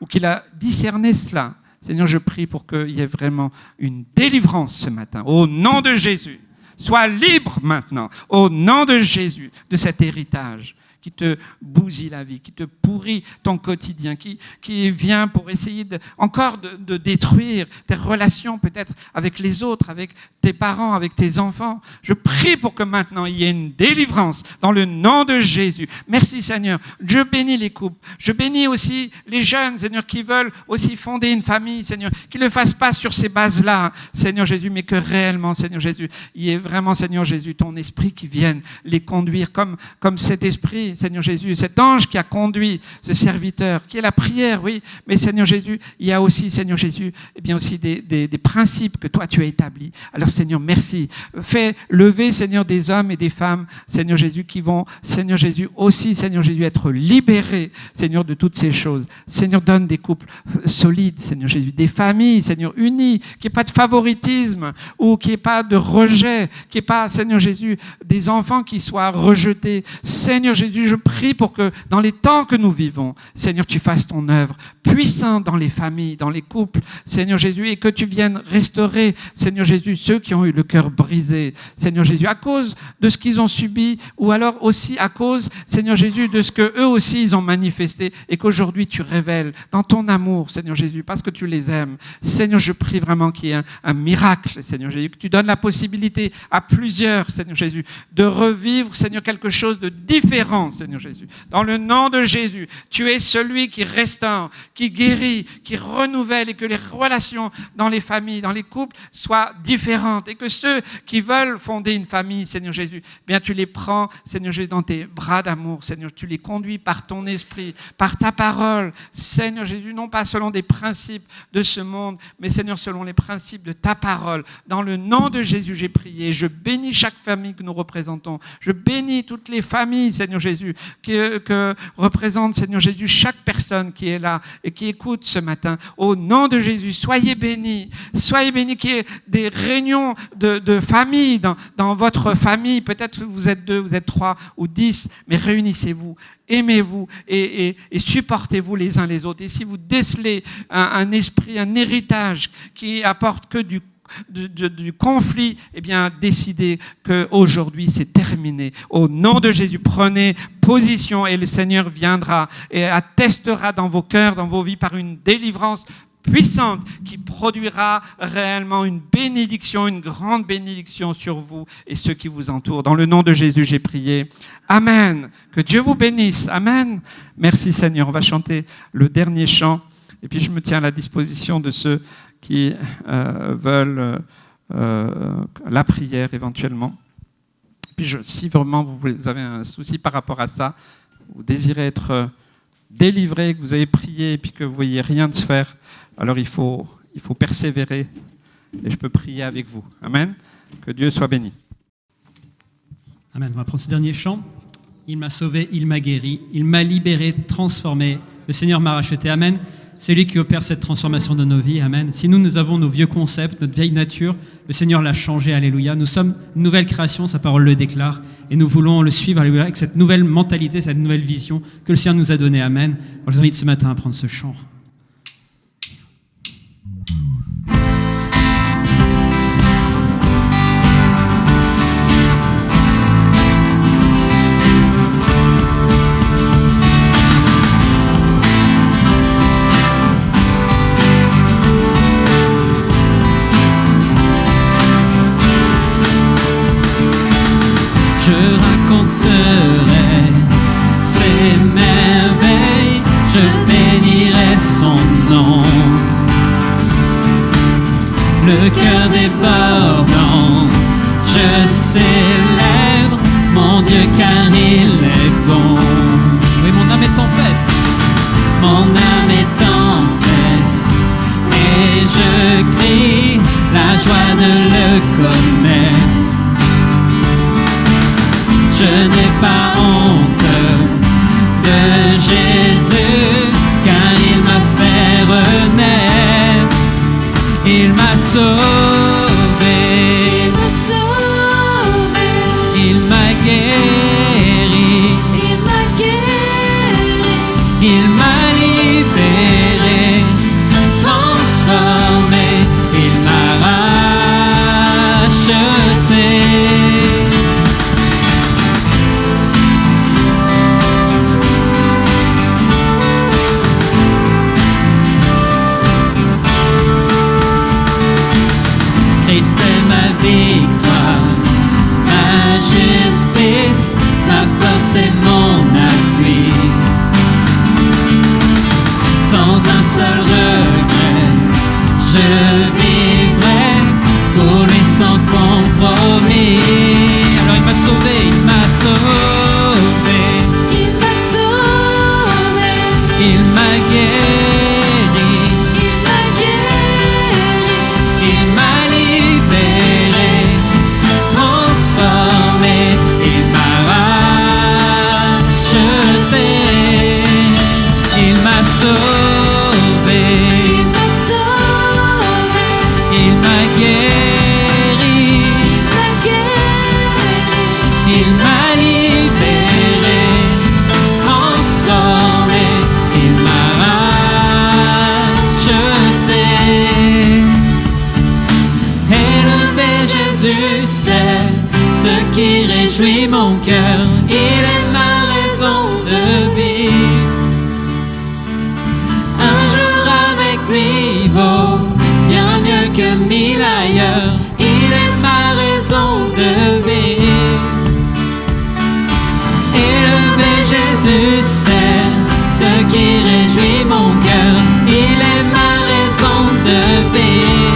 ou qu'il a discerné cela, Seigneur, je prie pour qu'il y ait vraiment une délivrance ce matin. Au nom de Jésus, sois libre maintenant, au nom de Jésus, de cet héritage qui te bousille la vie, qui te pourrit ton quotidien, qui vient pour essayer encore de détruire tes relations peut-être avec les autres, avec tes parents, avec tes enfants. Je prie pour que maintenant il y ait une délivrance dans le nom de Jésus. Merci Seigneur. Je bénis les couples. Je bénis aussi les jeunes, Seigneur, qui veulent aussi fonder une famille, Seigneur, qu'ils ne le fassent pas sur ces bases-là, Seigneur Jésus, mais que réellement, Seigneur Jésus, il y ait vraiment, Seigneur Jésus, ton esprit qui vienne les conduire comme cet esprit, Seigneur Jésus, cet ange qui a conduit ce serviteur, qui est la prière, oui, mais Seigneur Jésus, il y a aussi, Seigneur Jésus, eh bien aussi des principes que toi tu as établis. Alors Seigneur, merci. Fais lever, Seigneur, des hommes et des femmes, Seigneur Jésus, qui vont, Seigneur Jésus, aussi, Seigneur Jésus, être libérés, Seigneur, de toutes ces choses. Seigneur, donne des couples solides, Seigneur Jésus, des familles, Seigneur, unies, qu'il n'y ait pas de favoritisme ou qu'il n'y ait pas de rejet, qu'il n'y ait pas, Seigneur Jésus, des enfants qui soient rejetés. Seigneur Jésus, je prie pour que dans les temps que nous vivons, Seigneur, tu fasses ton œuvre puissante dans les familles, dans les couples, Seigneur Jésus, et que tu viennes restaurer, Seigneur Jésus, ceux qui ont eu le cœur brisé, Seigneur Jésus, à cause de ce qu'ils ont subi, ou alors aussi à cause, Seigneur Jésus, de ce que eux aussi ils ont manifesté, et qu'aujourd'hui tu révèles dans ton amour, Seigneur Jésus, parce que tu les aimes. Seigneur, je prie vraiment qu'il y ait un miracle, Seigneur Jésus, que tu donnes la possibilité à plusieurs, Seigneur Jésus, de revivre, Seigneur, quelque chose de différent, Seigneur Jésus. Dans le nom de Jésus, tu es celui qui restaure, qui guérit, qui renouvelle, et que les relations dans les familles, dans les couples soient différentes, et que ceux qui veulent fonder une famille, Seigneur Jésus, bien tu les prends, Seigneur Jésus, dans tes bras d'amour, Seigneur, tu les conduis par ton esprit, par ta parole, Seigneur Jésus, non pas selon des principes de ce monde, mais Seigneur, selon les principes de ta parole. Dans le nom de Jésus, j'ai prié. Je bénis chaque famille que nous représentons. Je bénis toutes les familles, Seigneur Jésus, que représente, Seigneur Jésus, chaque personne qui est là et qui écoute ce matin. Au nom de Jésus, soyez bénis. Soyez bénis qu'il y ait des réunions de famille dans votre famille. Peut-être vous êtes 2, vous êtes 3 ou 10, mais réunissez-vous. Aimez-vous et supportez-vous les uns les autres. Et si vous décelez un esprit, un héritage qui apporte que du conflit, eh bien, décidez qu'aujourd'hui, c'est terminé. Au nom de Jésus, prenez position et le Seigneur viendra et attestera dans vos cœurs, dans vos vies, par une délivrance puissante qui produira réellement une bénédiction, une grande bénédiction sur vous et ceux qui vous entourent. Dans le nom de Jésus, j'ai prié. Amen. Que Dieu vous bénisse. Amen. Merci Seigneur. On va chanter le dernier chant et puis je me tiens à la disposition de ceux qui veulent la prière éventuellement. Puis si vraiment vous avez un souci par rapport à ça, vous désirez être délivré, que vous avez prié et puis que vous ne voyez rien de se faire, alors il faut persévérer et je peux prier avec vous. Amen. Que Dieu soit béni. Amen. On va prendre ce dernier chant. Il m'a sauvé, il m'a guéri, il m'a libéré, transformé. Le Seigneur m'a racheté. Amen. C'est lui qui opère cette transformation de nos vies. Amen. Si nous avons nos vieux concepts, notre vieille nature, le Seigneur l'a changé. Alléluia. Nous sommes une nouvelle création, sa parole le déclare. Et nous voulons le suivre, alléluia, avec cette nouvelle mentalité, cette nouvelle vision que le Seigneur nous a donnée. Amen. Alors, je vous invite ce matin à prendre ce chant. Je raconterai ses merveilles, je bénirai son nom. Le cœur débordant, je célèbre mon Dieu car il est bon. Oui, mon âme est en fête. Mon âme est en fête et je crie la joie de le connaître. Je n'ai pas honte de Jésus, car il m'a fait renaître. Il m'a sauvé, il m'a guéri, il m'a libéré, transformé, il m'a racheté. victoire. Ma justice, ma force et mon appui. Sans un seul regret, je vivrai pour lui sans compromis. Alors il m'a sauvé, il m'a sauvé. Il m'a sauvé. Il m'a guéri. Il m'a guéri. Il m'a libéré, transformé. Il m'a racheté. Il m'a sauvé. Il m'a sauvé. Il m'a guéri. Il m'a guéri. Il m'a libéré, transformé. Il m'a racheté. Élevé Jésus, c'est ce qui réjouit mon cœur. Il est ma raison de vie. Un jour avec lui vaut bien mieux que 1000 ailleurs. Il est ma raison de vie. Élevé Jésus, c'est ce qui réjouit mon cœur. Il est ma raison de vie.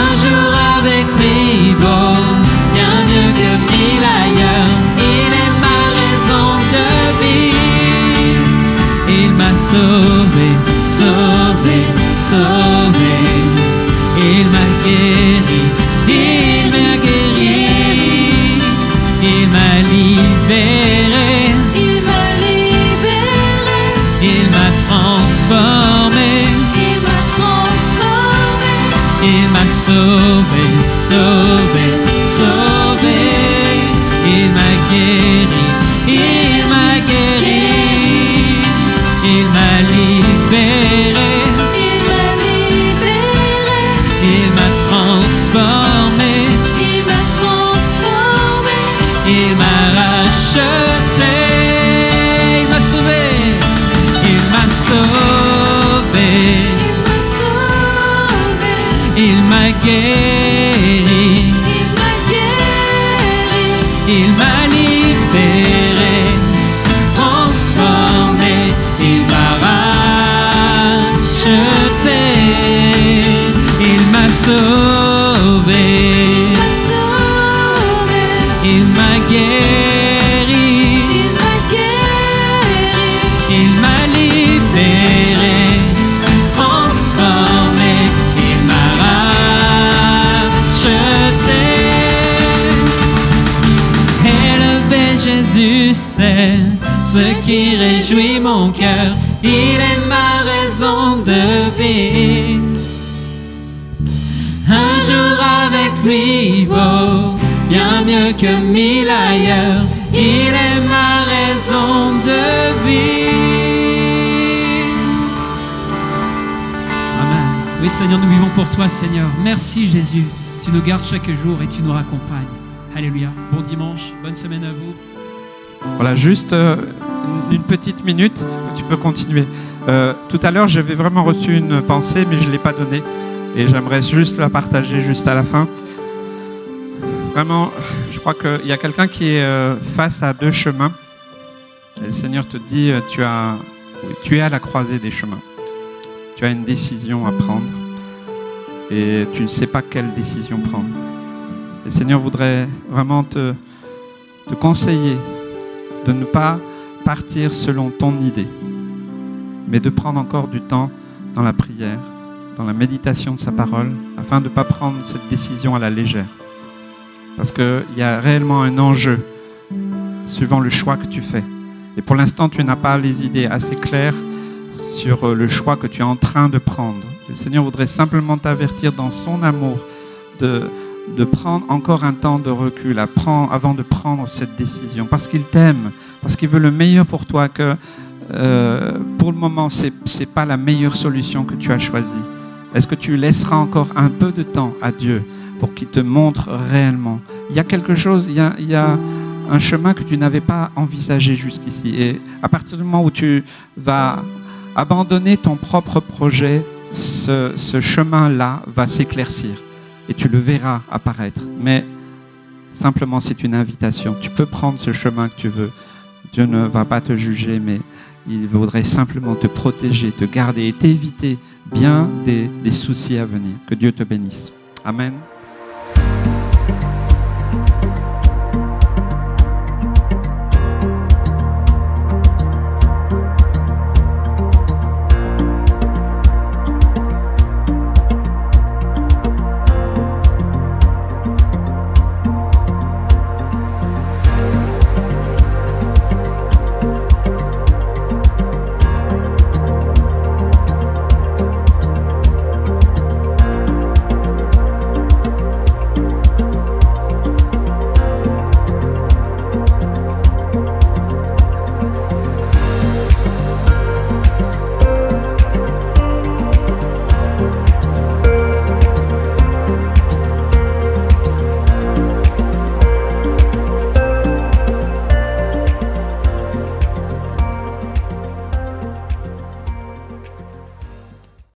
Un jour avec lui vaut bien mieux que 1000 ailleurs. Il est ma raison de vie. Il m'a sauvé, sauvé, sauvé. Il m'a guéri, il m'a guéri. Il m'a libéré, il m'a libéré. Il m'a transformé, il m'a transformé. Il m'a sauvé, sauvé, sauvé. Il m'a guéri, il m'a guéri. Il m'a libéré, il m'a libéré. Il m'a transformé, il m'a transformé. Il m'a racheté, il m'a sauvé, il m'a sauvé, il m'a sauvé. Il m'a guéri, il m'a guéri. Il m'a libéré, transformé. Il m'a racheté. Il m'a sauvé, il m'a guéri, il m'a guéri. Il m'a libéré, transformé. Il m'a racheté. Élevé Jésus, c'est ce qui réjouit mon cœur. Il est ma raison de vie. Un jour avec lui vaut bien mieux que 1000 ailleurs. Il est ma raison de vie. Amen. Oui Seigneur, nous vivons pour toi Seigneur. Merci Jésus. Tu nous gardes chaque jour et tu nous raccompagnes. Alléluia. Bon dimanche, bonne semaine à vous. Voilà, juste une petite minute, tu peux continuer. Tout à l'heure, j'avais vraiment reçu une pensée, mais je ne l'ai pas donnée. Et j'aimerais juste la partager juste à la fin. Vraiment, je crois qu'il y a quelqu'un qui est face à deux chemins. Et le Seigneur te dit, tu es à la croisée des chemins. Tu as une décision à prendre. Et tu ne sais pas quelle décision prendre. Et le Seigneur voudrait vraiment te conseiller de ne pas partir selon ton idée, mais de prendre encore du temps dans la prière, dans la méditation de sa parole, afin de ne pas prendre cette décision à la légère. Parce qu'il y a réellement un enjeu suivant le choix que tu fais. Et pour l'instant, tu n'as pas les idées assez claires sur le choix que tu es en train de prendre. Le Seigneur voudrait simplement t'avertir dans son amour de prendre encore un temps de recul avant de prendre cette décision, parce qu'il t'aime, parce qu'il veut le meilleur pour toi, que pour le moment, c'est pas la meilleure solution que tu as choisie. Est-ce que tu laisseras encore un peu de temps à Dieu pour qu'il te montre réellement? Il y a quelque chose, il y a un chemin que tu n'avais pas envisagé jusqu'ici. Et à partir du moment où tu vas abandonner ton propre projet, ce chemin-là va s'éclaircir. et tu le verras apparaître. Mais simplement, c'est une invitation. Tu peux prendre ce chemin que tu veux. Dieu ne va pas te juger, mais il voudrait simplement te protéger, te garder et t'éviter bien des soucis à venir. Que Dieu te bénisse. Amen.